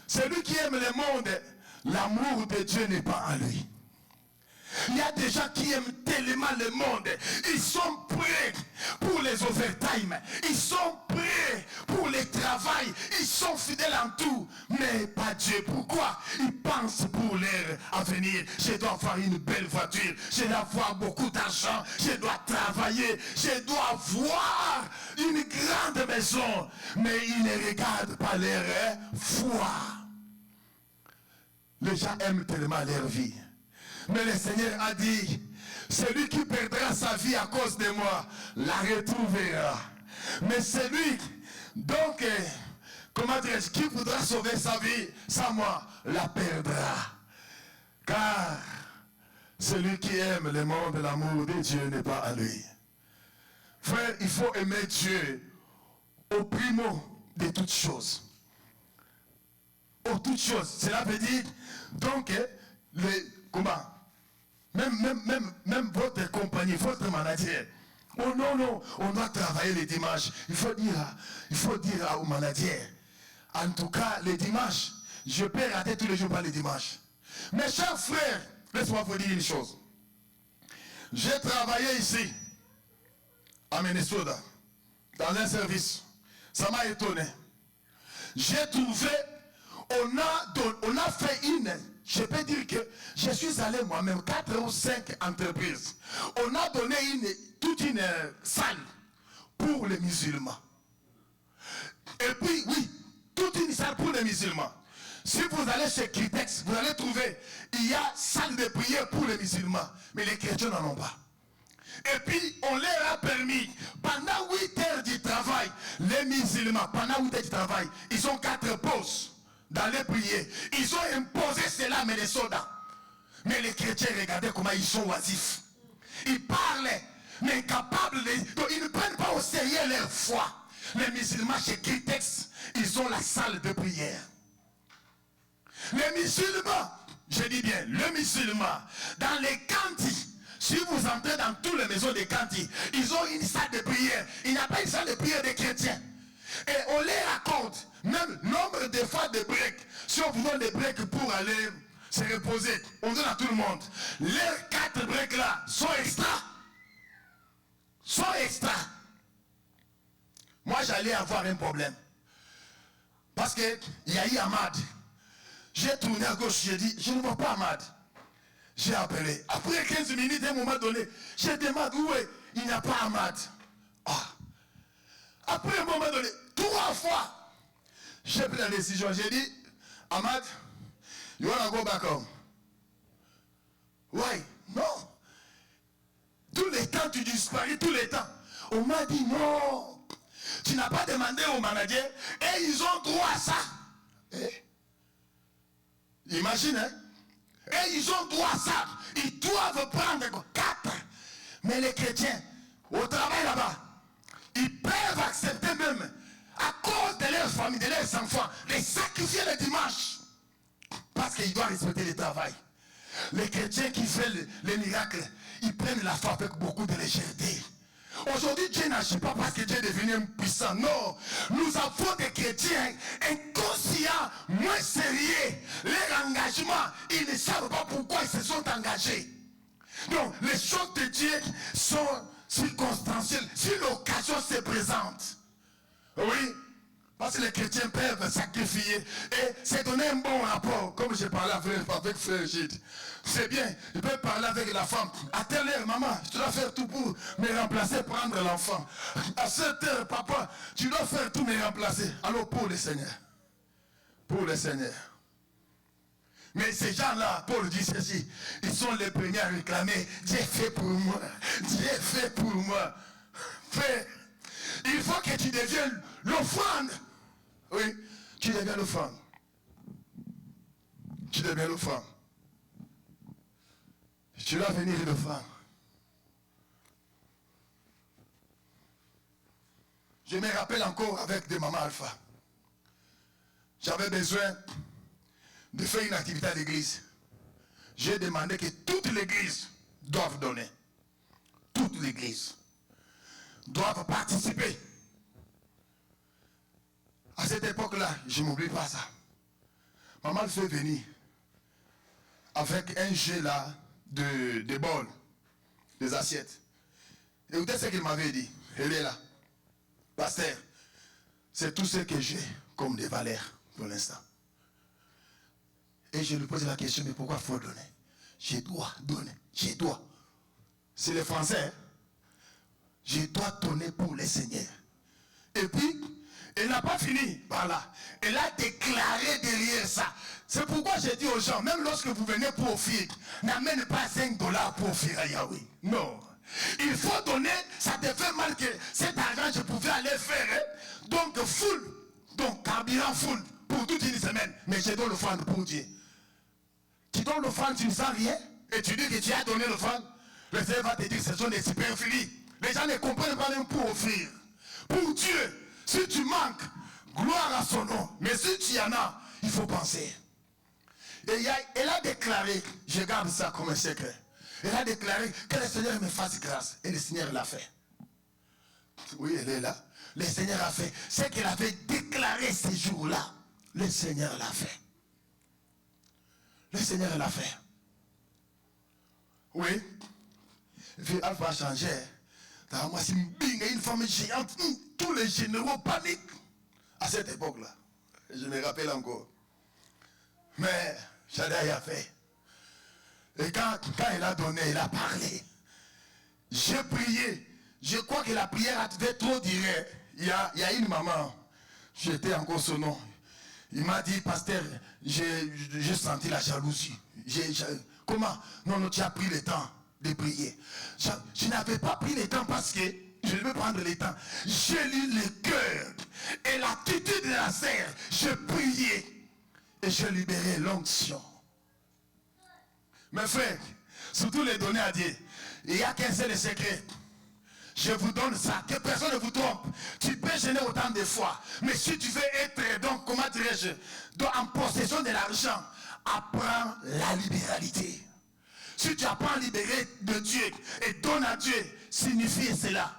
Celui qui aime le monde, l'amour de Dieu n'est pas en lui. Il y a des gens qui aiment tellement le monde. Ils sont prêts pour les overtime. Ils sont prêts pour le travail. Ils sont fidèles en tout. Mais pas Dieu. Pourquoi? Ils pensent pour leur avenir. Je dois avoir une belle voiture. Je dois avoir beaucoup d'argent. Je dois travailler. Je dois avoir une grande maison. Mais ils ne regardent pas leur foi. Les gens aiment tellement leur vie. Mais le Seigneur a dit, celui qui perdra sa vie à cause de moi, la retrouvera. Mais celui, donc, comment dirais-je, qui voudra sauver sa vie sans moi, la perdra. Car celui qui aime le monde, l'amour de Dieu n'est pas à lui. Frère, il faut aimer Dieu au primo de toutes choses. Au toutes choses. Cela veut dire, donc, comment? Même votre compagnie, votre manager. Oh non, non, on doit travailler les dimanches. Il faut dire au manager. En tout cas, les dimanches, je peux rater tous les jours par les dimanches. Mes chers frères, laisse-moi vous dire une chose. J'ai travaillé ici, à Minnesota, dans un service. Ça m'a étonné. J'ai trouvé, on a fait je peux dire que je suis allé moi-même 4 ou 5 entreprises. On a donné toute une salle pour les musulmans. Et puis, oui, toute une salle pour les musulmans. Si vous allez chez Critex, vous allez trouver, il y a salle de prière pour les musulmans. Mais les chrétiens n'en ont pas. Et puis, on leur a permis, pendant 8 heures du travail, les musulmans, pendant 8 heures du travail, ils ont 4 pauses. Dans les prières, ils ont imposé cela à Minnesota. Mais les chrétiens, regardez comment ils sont oisifs. Ils parlent, mais incapables donc ils ne prennent pas au sérieux leur foi. Les musulmans chez Critex, ils ont la salle de prière. Les musulmans, je dis bien, le musulman, dans les cantis, si vous entrez dans toutes les maisons des cantis, ils ont une salle de prière. Il n'y a pas une salle de prière des chrétiens. Et on les raconte, même nombre de fois de breaks. Si on vous donne des breaks pour aller se reposer, on donne à tout le monde. Les 4 breaks là sont extra. Sont extra. Moi j'allais avoir un problème. Parce qu'il y a eu Ahmad. J'ai tourné à gauche, j'ai dit, je ne vois pas Ahmad. J'ai appelé. Après 15 minutes, à un moment donné, je demande où est, il n'y a pas Ahmad. Ah. Après un moment donné, 3 fois, j'ai pris la décision. J'ai dit, Ahmad, you wanna go back home? Why? Non. Tous les temps, tu disparais, tous les temps. On m'a dit, non. Tu n'as pas demandé au manager et ils ont droit à ça. Eh? Imagine, hein? Et ils ont droit à ça. Ils doivent prendre 4. Mais les chrétiens, au travail là-bas, ils peuvent accepter même, à cause de leur famille, de leurs enfants, les sacrifier le dimanche. Parce qu'ils doivent respecter le travail. Les chrétiens qui font les miracles, ils prennent la foi avec beaucoup de légèreté. Aujourd'hui, Dieu n'agit pas parce que Dieu est devenu impuissant. Non, nous avons des chrétiens inconscients, moins sérieux. Leur engagement, ils ne savent pas pourquoi ils se sont engagés. Donc, les choses de Dieu sont circonstancielles. Si l'occasion se présente, oui, parce que les chrétiens peuvent sacrifier et se donner un bon rapport. Comme j'ai parlé avec frère Gide. C'est bien, je peux parler avec la femme. À telle heure, maman, tu dois faire tout pour me remplacer, prendre l'enfant. À cette heure, papa, tu dois faire tout me remplacer. Alors pour le Seigneur. Pour le Seigneur. Mais ces gens-là, Paul dit ceci, ils sont les premiers à réclamer, Dieu fait pour moi, Dieu fait pour moi. Frère, il faut que tu deviennes l'offrande. Oui, tu deviens l'offrande. Tu deviens l'offrande. Tu dois venir l'offrande. Je me rappelle encore avec des mamans alpha. J'avais besoin de faire une activité à l'église. J'ai demandé que toute l'église doive donner. Toute l'église doivent participer. À cette époque-là, je ne m'oublie pas ça. Maman le fait venir avec un jet là de bols, des assiettes. Écoutez ce qu'il m'avait dit. Elle est là. Pasteur, c'est tout ce que j'ai comme des valeurs pour l'instant. Et je lui pose la question, mais pourquoi il faut donner? Je dois donner, je dois. C'est les Français. Hein? Je dois donner pour les seigneurs. Et puis, elle n'a pas fini par là. Elle a déclaré derrière ça. C'est pourquoi j'ai dit aux gens, même lorsque vous venez pour offrir, n'amène pas $5 pour offrir à Yahweh. Non. Il faut donner, ça te fait mal que cet argent, je pouvais aller faire. Hein? Donc, full. Donc, carburant full pour toute une semaine. Mais je donne l'offrande pour Dieu. Tu donnes l'offrande, tu ne sens rien. Et tu dis que tu as donné l'offrande. Le Seigneur va te dire que ce sont des superflus. Les gens ne comprennent pas même pour offrir. Pour Dieu, si tu manques, gloire à son nom. Mais si tu en as, il faut penser. Et elle a déclaré, je garde ça comme un secret. Elle a déclaré que le Seigneur me fasse grâce. Et le Seigneur l'a fait. Oui, elle est là. Le Seigneur a fait ce qu'elle avait déclaré ces jours-là. Le Seigneur l'a fait. Le Seigneur l'a fait. Oui. Et puis Alpha a changé. Moi, c'est une femme géante. Tous les généraux paniquent à cette époque-là. Je me rappelle encore. Mais Shaddai a fait. Et quand il a donné, il a parlé. J'ai prié. Je crois que la prière a fait trop dire. Il y a une maman. J'étais encore son nom. Il m'a dit, pasteur, j'ai senti la jalousie. Comment? Non, tu as pris le temps de prier. Je n'avais pas pris le temps parce que je devais prendre le temps. J'ai lu le cœur et l'attitude de la sœur. Je priais et je libérais l'onction. Mes frères, surtout les donner à Dieu. Il n'y a qu'un seul secret. Je vous donne ça, que personne ne vous trompe. Tu peux gêner autant de fois. Mais si tu veux être, donc, comment dirais-je, en possession de l'argent, apprends la libéralité. Si tu apprends à libérer de Dieu et donne à Dieu, signifie cela.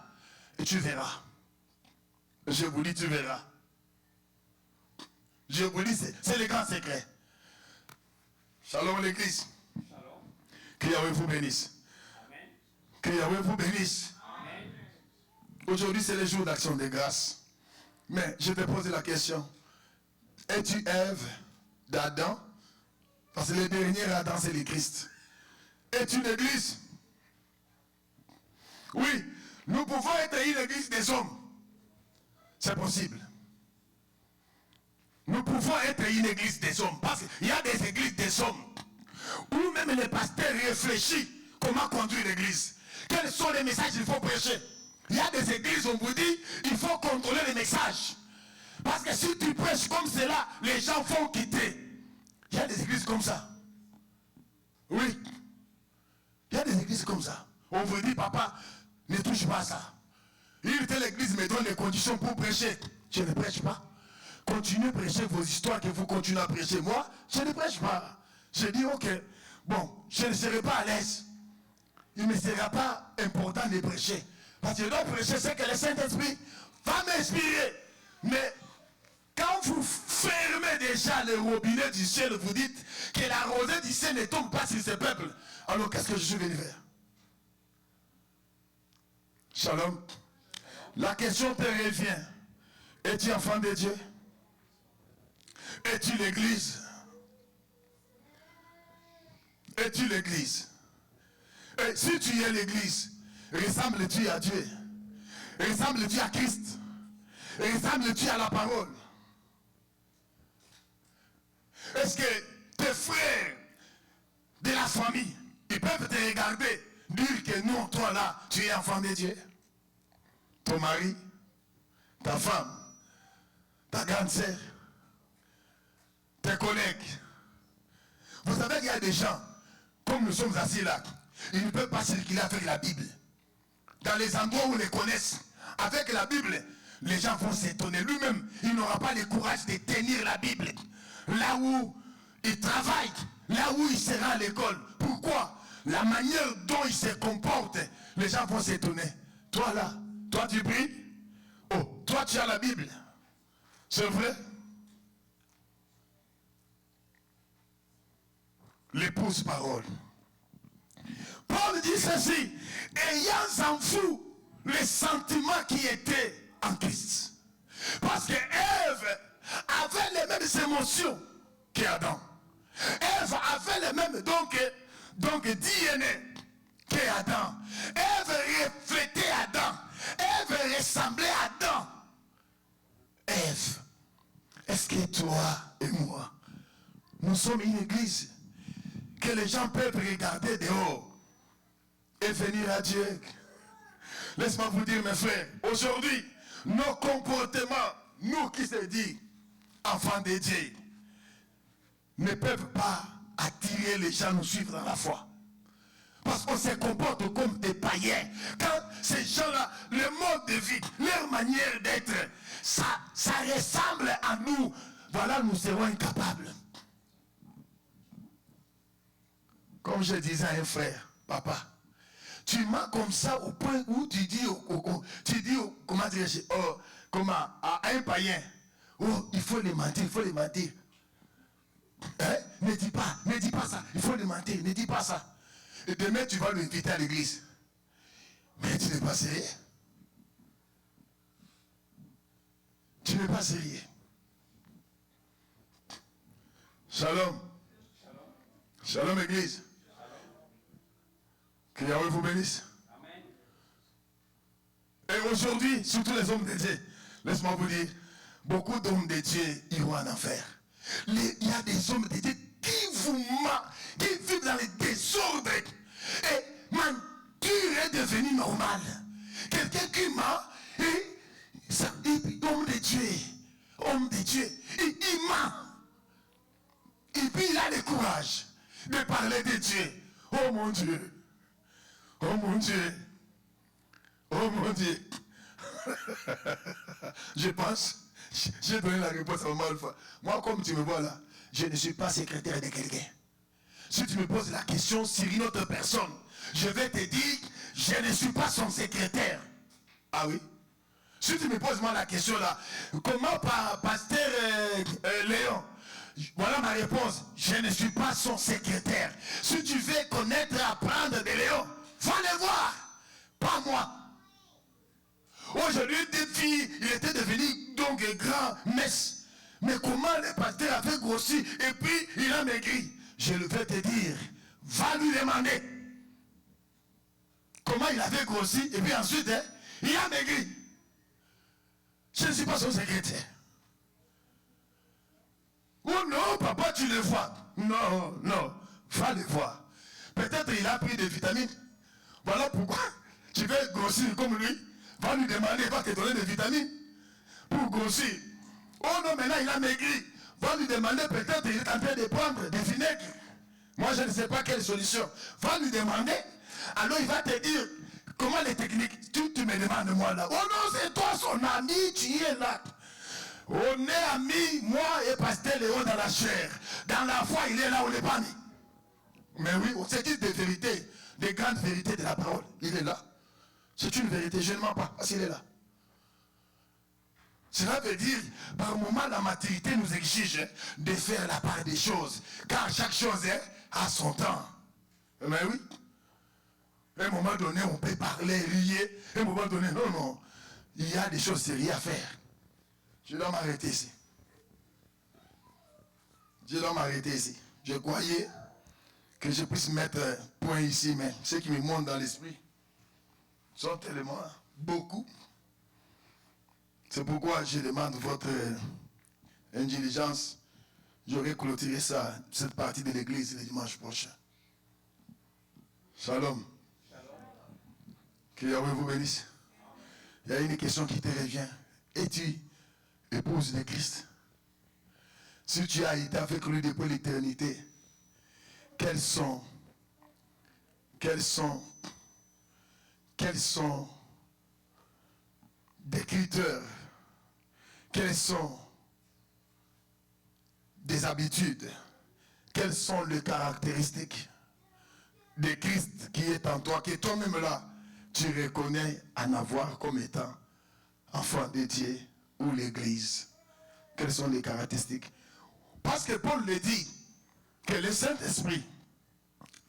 Et tu verras. Je vous dis, tu verras. Je vous dis, c'est le grand secret. Shalom l'église. Que Yahweh vous bénisse. Amen. Que Yahweh vous bénisse. Amen. Aujourd'hui, c'est le jour d'action de grâce. Mais je vais poser la question. Es-tu Ève d'Adam? Parce que le dernier Adam, c'est le Christ. Es-tu l'église? Oui, nous pouvons être une église des hommes. C'est possible. Nous pouvons être une église des hommes. Parce qu'il y a des églises des hommes. Où même les pasteurs réfléchissent comment conduire l'église. Quels sont les messages qu'il faut prêcher. Il y a des églises où on vous dit il faut contrôler les messages. Parce que si tu prêches comme cela, les gens vont quitter. Il y a des églises comme ça. Oui. Il y a des églises comme ça. On vous dit papa, ne touche pas à ça. Il telle église me donne les conditions pour prêcher. Je ne prêche pas. Continuez à prêcher vos histoires que vous continuez à prêcher. Moi, je ne prêche pas. Je dis, ok, bon, je ne serai pas à l'aise. Il ne me sera pas important de prêcher. Parce que je dois prêcher ce que le Saint-Esprit va m'inspirer. Mais quand vous fermez déjà le robinet du ciel, vous dites que la rosée du ciel ne tombe pas sur ce peuple. Alors qu'est-ce que je suis venu faire? Shalom. La question te revient. Es-tu enfant de Dieu? Es-tu l'église? Es-tu l'église? Et si tu es l'église, ressembles-tu à Dieu? Ressembles-tu à Christ? Ressembles-tu à la parole? Est-ce que tes frères famille, ils peuvent te regarder, dire que non, toi là, tu es enfant de Dieu. Ton mari, ta femme, ta grande sœur, tes collègues. Vous savez qu'il y a des gens, comme nous sommes assis là, ils ne peuvent pas circuler avec la Bible. Dans les endroits où ils les connaissent, avec la Bible, les gens vont s'étonner. Lui-même, il n'aura pas le courage de tenir la Bible. Là où il travaille, là où il sera à l'école. Pourquoi? La manière dont il se comporte, les gens vont s'étonner. Toi là, toi tu pries? Oh, toi tu as la Bible. C'est vrai? L'épouse parole. Paul dit ceci, ayant en vous les sentiments qui étaient en Christ. Parce que Ève avait les mêmes émotions qu'Adam. Ève avait les mêmes donc DNA qu'Adam. Ève reflétait Adam. Ève ressemblait à Adam. Ève, est-ce que toi et moi, nous sommes une église que les gens peuvent regarder dehors et venir à Dieu? Laisse-moi vous dire, mes frères, aujourd'hui, nos comportements, nous qui se disent enfants de Dieu, ne peuvent pas attirer les gens à nous suivre dans la foi. Parce qu'on se comporte comme des païens. Quand ces gens-là, le mode de vie, leur manière d'être, ça ressemble à nous, voilà, nous serons incapables. Comme je disais à un frère, papa, tu m'as comme ça au point où tu dis, comment dire, à un païen, oh, il faut les mentir, il faut les mentir. Hein? Ne dis pas ça, il faut les mentir, ne dis pas ça. Et demain, tu vas l'inviter à l'église. Mais tu n'es pas sérieux. Tu n'es pas sérieux. Shalom. Shalom, église. Que Yahweh vous bénisse. Amen. Et aujourd'hui, surtout les hommes de Dieu, laisse-moi vous dire, beaucoup d'hommes de Dieu iront en enfer. Il y a des hommes de Dieu qui vivent dans les désordres. Et mentir est devenu normal. Quelqu'un qui ment, homme de Dieu, il ment. Et puis il a le courage de parler de Dieu. Oh mon Dieu. Oh mon Dieu. Oh mon Dieu. Je pense, j'ai donné la réponse à maman une fois. Moi, comme tu me vois là, je ne suis pas secrétaire de quelqu'un. Si tu me poses la question sur une autre personne, je vais te dire, je ne suis pas son secrétaire. Ah oui? Si tu me poses moi la question là, comment pasteur Léon? Voilà ma réponse. Je ne suis pas son secrétaire. Si tu veux connaître, apprendre de Léon, va le voir. Pas moi. Aujourd'hui, depuis, il était devenu donc grand messe. Mais comment le pasteur avait grossi et puis il a maigri? Je vais te dire, va lui demander comment il avait grossi et puis ensuite, il a maigri. Je ne suis pas son secrétaire. Oh non, papa, tu le vois. Non, va le voir. Peut-être il a pris des vitamines. Voilà pourquoi tu veux grossir comme lui. Va lui demander, il va te donner des vitamines pour grossir. Oh non, maintenant il a maigri. Va lui demander, peut-être il est en train de prendre des vinaigres. Moi, je ne sais pas quelle solution. Va lui demander. Alors il va te dire, comment les techniques. Tu me demandes moi là. Oh non, c'est toi son ami, tu es là. On est amis, moi et pasteur Léon dans la chair. Dans la foi, il est là, on n'est pas amis. Mais oui, c'est une des vérités, des grandes vérités de la parole. Il est là. C'est une vérité, je ne mens pas, parce qu'il est là. Cela veut dire, par moment, la maturité nous exige de faire la part des choses. Car chaque chose a son temps. Mais oui. À un moment donné, on peut parler, rier. À un moment donné, non. Il y a des choses sérieuses à faire. Je dois m'arrêter ici. Je croyais que je puisse mettre un point ici, mais ce qui me monte dans l'esprit sont tellement beaucoup. C'est pourquoi je demande votre indulgence. J'aurai clôturé ça, cette partie de l'église le dimanche prochain. Shalom. Que Yahweh vous bénisse. Il y a une question qui te revient. Es-tu épouse de Christ? Si tu as été avec lui depuis l'éternité, quels sont des critères, quelles sont des habitudes, quelles sont les caractéristiques de Christ qui est en toi, que toi-même là, tu reconnais en avoir comme étant enfant de Dieu ou l'Église? Quelles sont les caractéristiques? Parce que Paul le dit, que le Saint-Esprit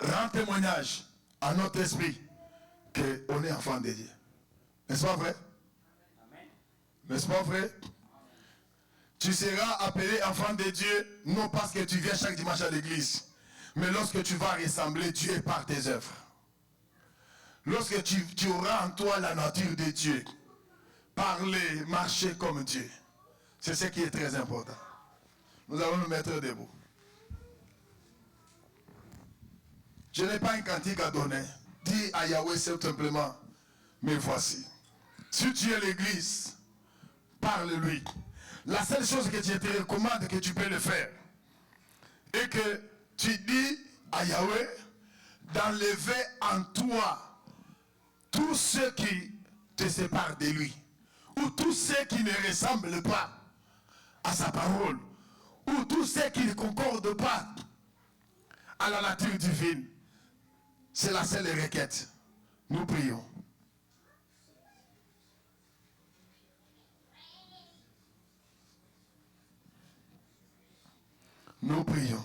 rend témoignage à notre esprit qu'on est enfant de Dieu. N'est-ce pas vrai? N'est-ce pas vrai? Tu seras appelé enfant de Dieu, non parce que tu viens chaque dimanche à l'église, mais lorsque tu vas ressembler Dieu par tes œuvres. Lorsque tu auras en toi la nature de Dieu, parler, marcher comme Dieu. C'est ce qui est très important. Nous allons nous mettre debout. Je n'ai pas un cantique à donner. Dis à Yahweh simplement, mais voici. Si tu es l'église, parle-lui. La seule chose que je te recommande que tu peux le faire, et que tu dis à Yahweh d'enlever en toi tout ce qui te sépare de lui, ou tout ce qui ne ressemble pas à sa parole, ou tout ce qui ne concorde pas à la nature divine. C'est la seule requête. Nous prions. Nous prions.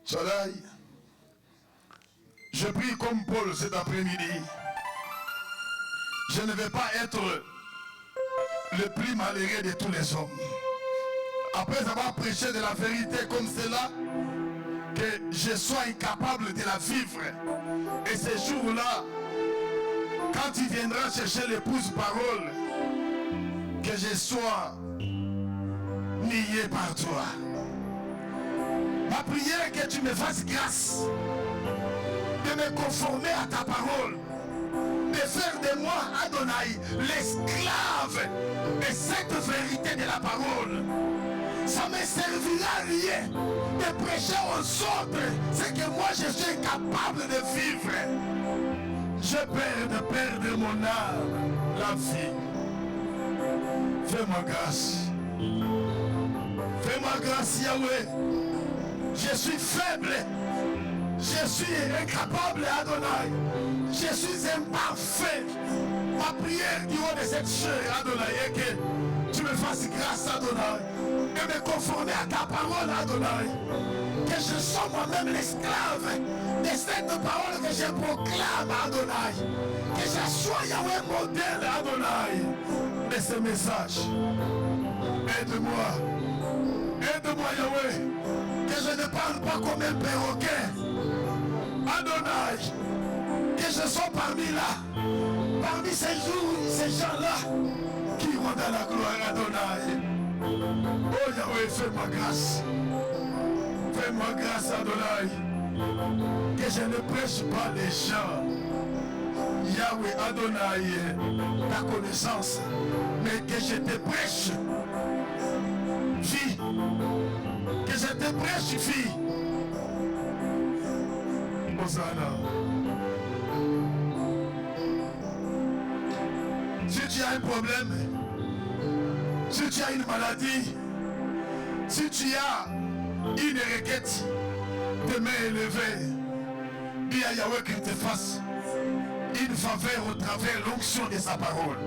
Soleil, je prie comme Paul cet après-midi. Je ne vais pas être le plus malheureux de tous les hommes. Après avoir prêché de la vérité comme cela, que je sois incapable de la vivre. Et ce jour-là, quand tu viendras chercher l'épouse parole, que je sois nié par toi. Ma prière est que tu me fasses grâce de me conformer à ta parole, de faire de moi, Adonai, l'esclave de cette vérité de la parole. Ça ne me servira à rien de prêcher aux autres ce que moi je suis incapable de vivre. Je perds de perdre mon âme, la vie. Fais-moi grâce. Fais-moi grâce, Yahweh. Je suis faible. Je suis incapable, Adonai. Je suis imparfait. Ma prière du haut de cette chair, Adonai, est que tu me fasses grâce, Adonai, et me conformer à ta parole, Adonai. Que je sois moi-même l'esclave de cette parole que je proclame, Adonai. Que je sois Yahweh modèle, Adonai, de ce message. Aide-moi. Aide-moi, Yahweh. Que je ne parle pas comme un perroquet. Adonai. Que je sois parmi ces gens-là qui rendent à la gloire, Adonai. Oh Yahweh, fais-moi grâce. Fais-moi grâce, Adonai. Que je ne prêche pas les gens. Yahweh, Adonai, ta connaissance. Mais que je te prêche vie. Que je te prêche vie. Hosanna. Si tu as un problème, si tu as une maladie, si tu as une requête de main élevée, dis à Yahweh qu'il te fasse une faveur au travers de l'onction de sa parole.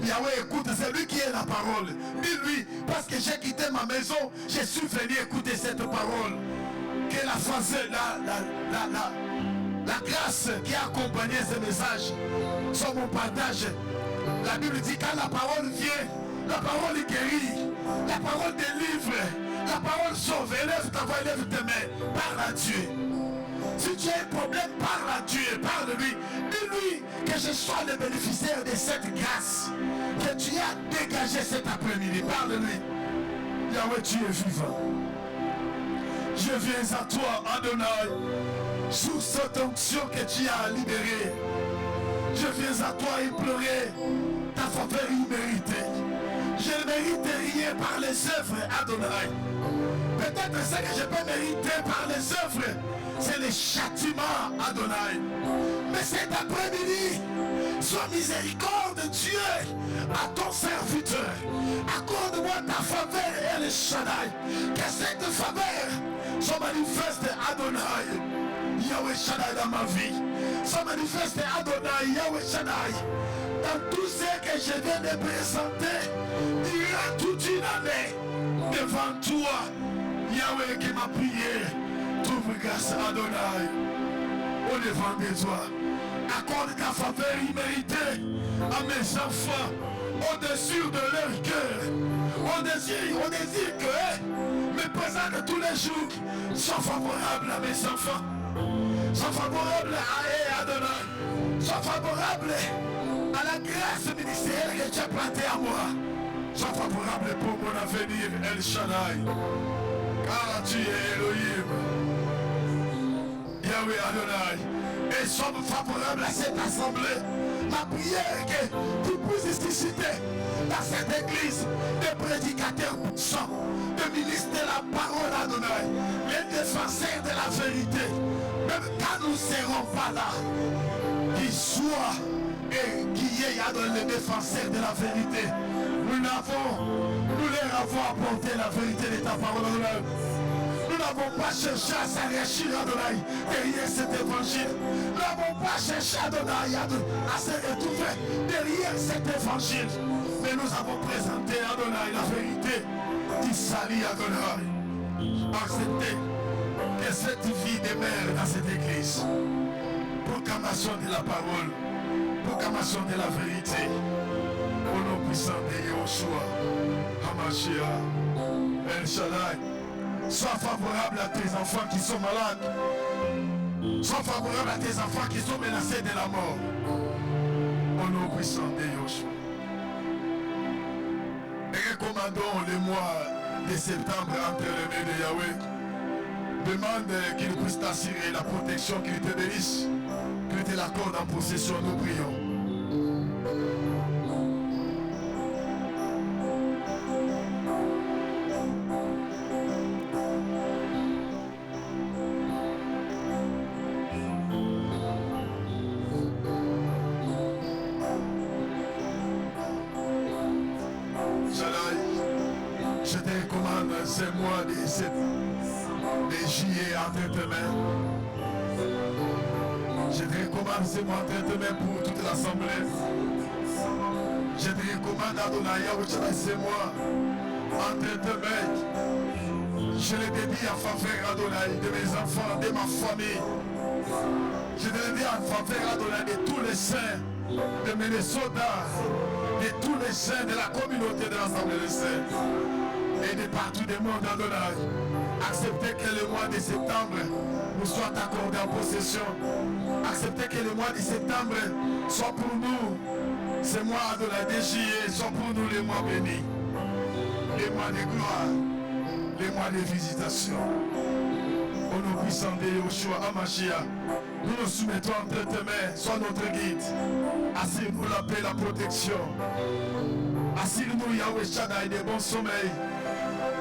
Yahweh, écoute, c'est lui qui est la parole. Dis-lui, parce que j'ai quitté ma maison, je suis venu écouter cette parole. Que la faveur, la grâce qui a accompagné ce message soit mon partage. La Bible dit quand la parole vient, la parole guérit, la parole délivre, la parole sauve. Élève ta voix, élève tes mains, parle à Dieu. Si tu as un problème, parle à Dieu, parle-lui. Dis-lui que je sois le bénéficiaire de cette grâce que tu as dégagée cet après-midi. Parle-lui. Yahweh, tu es vivant. Je viens à toi, Adonai, sous cette onction que tu as libérée. Je viens à toi implorer ta faveur imméritée. Je ne mérite rien par les œuvres, Adonai. Peut-être ce que je peux mériter par les œuvres, c'est le châtiment, Adonai. Mais cet après-midi, sois miséricorde, Dieu, à ton serviteur. Accorde-moi ta faveur, El Shaddai. Que cette faveur soit manifeste, Adonai. Yahweh Shaddai dans ma vie. Soit manifeste, Adonai, Yahweh Shaddai. Dans tout ce que je viens de présenter, durant toute une année, devant toi, Yahweh qui m'a prié, trouve grâce, Adonai, au devant de toi. Accorde ta faveur imméritée à mes enfants, au-dessus de leur cœur. On désire que mes présents de tous les jours soient favorables à mes enfants, soient favorables à Adonai, soient favorables à la grâce ministérielle que tu as plantée à moi, soient favorables pour mon avenir, El Shaddai, car tu es Elohim, Yahweh Adonai. Et sommes favorables à cette assemblée. Ma prière est que tu puisses susciter dans cette église des prédicateurs puissants, des ministres de la parole, Adonai, les défenseurs de la vérité. Même quand nous ne serons pas là, qu'ils soient et qu'il y ait Adonai, les défenseurs de la vérité. Nous leur avons apporté la vérité de ta parole, Adonai. Nous n'avons pas cherché à s'enrichir, Adonai, derrière cet évangile. Nous n'avons pas cherché, Adonai, à se retrouver derrière cet évangile. Mais nous avons présenté, Adonai, la vérité du salut, Adonai. Acceptez que cette vie demeure dans cette église. Proclamation de la parole, proclamation de la vérité. Au nom puissant de Yahushua, Hamashiach, El Shaddai. Sois favorable à tes enfants qui sont malades. Sois favorable à tes enfants qui sont menacés de la mort. Au nom puissant de Yahushua. Et recommandons le mois de septembre entre les mains de Yahweh. Demande qu'il puisse t'assurer la protection, qu'il te bénisse, qu'il te l'accorde en possession. Nous prions. C'est moi de juillet entre tes mains. Je te recommande ce mois entre tes mains pour toute l'assemblée. Je te recommande Adonai, ce mois entre tes mains. Je le dédie en faveur, Adonai, de mes enfants, de ma famille. Je te le dis en faveur, Adonai, de tous les saints, de mes soldats, de tous les saints de la communauté de l'Assemblée des saints. Et de partout du monde, Adonai. Acceptez que le mois de septembre nous soit accordé en possession. Acceptez que le mois de septembre soit pour nous, ce mois Adonai de juillet, soit pour nous les mois bénis. Les mois de gloire, les mois de visitation. Au nom puissant de Yahushua Hamashiach, nous nous soumettons entre tes mains, sois notre guide. Assure-nous la paix, la protection. Assure-nous, Yahweh Shaddai, de bons sommeils.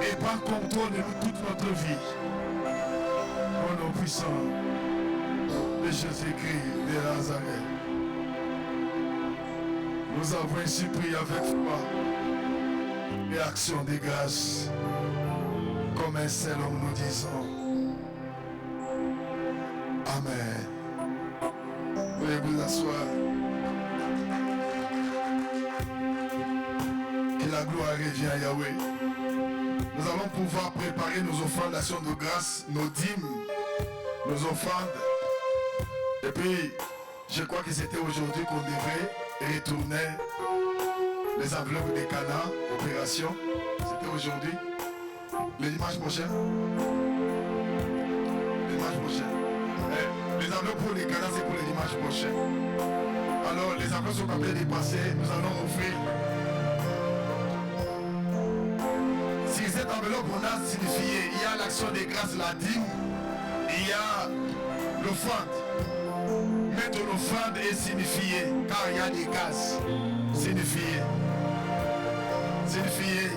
Et prends contrôle de nous toute notre vie. Au nom puissant de Jésus-Christ de Nazareth. Nous avons ainsi prié avec foi et action de grâce. Comme un seul homme nous disons. Amen. Veuillez vous asseoir. Que la gloire revienne à Yahweh. Nous allons pouvoir préparer nos offrandes d'action de grâce, nos dîmes, nos offrandes. Et puis, je crois que c'était aujourd'hui qu'on devait retourner les enveloppes des Cana, opération. C'était aujourd'hui. Le dimanche prochain. Le dimanche prochain. cadeaux pour les cadavres et pour les dimanches prochains. Alors les enfants sont en train de passer, nous allons offrir. Si cette enveloppe on a signifié, il y a l'action des grâces, la dîme, il y a l'offrande. Mais ton offrande est signifiée, car il y a des gaz signifiés. Signifié.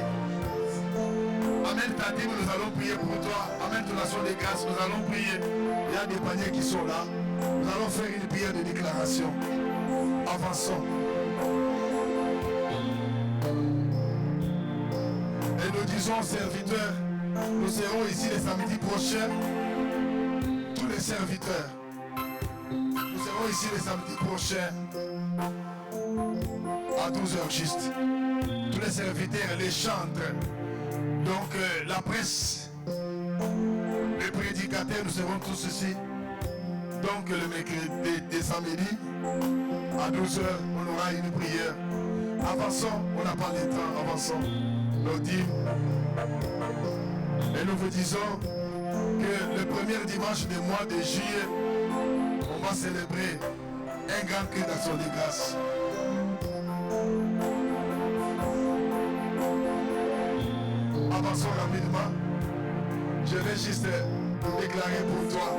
Amène ta dîme, nous allons prier pour toi. Amène ton action des grâces, nous allons prier. Il y a des paniers qui sont là. Nous allons faire une prière de déclaration. Avançons. Et nous disons aux serviteurs, nous serons ici les samedis prochains. Tous les serviteurs. Nous serons ici les samedis prochains. À 12h juste. Tous les serviteurs, les chantres. Donc la presse, les prédicateurs, nous serons tous ici. Donc le mercredi et samedi, à 12h, on aura une prière. Avançons, on n'a pas le temps, avançons. Nos dîmes. Et nous vous disons que le premier dimanche du mois de juillet, on va célébrer un grand cri d'action de grâce. Avançons rapidement. Je vais juste déclarer pour toi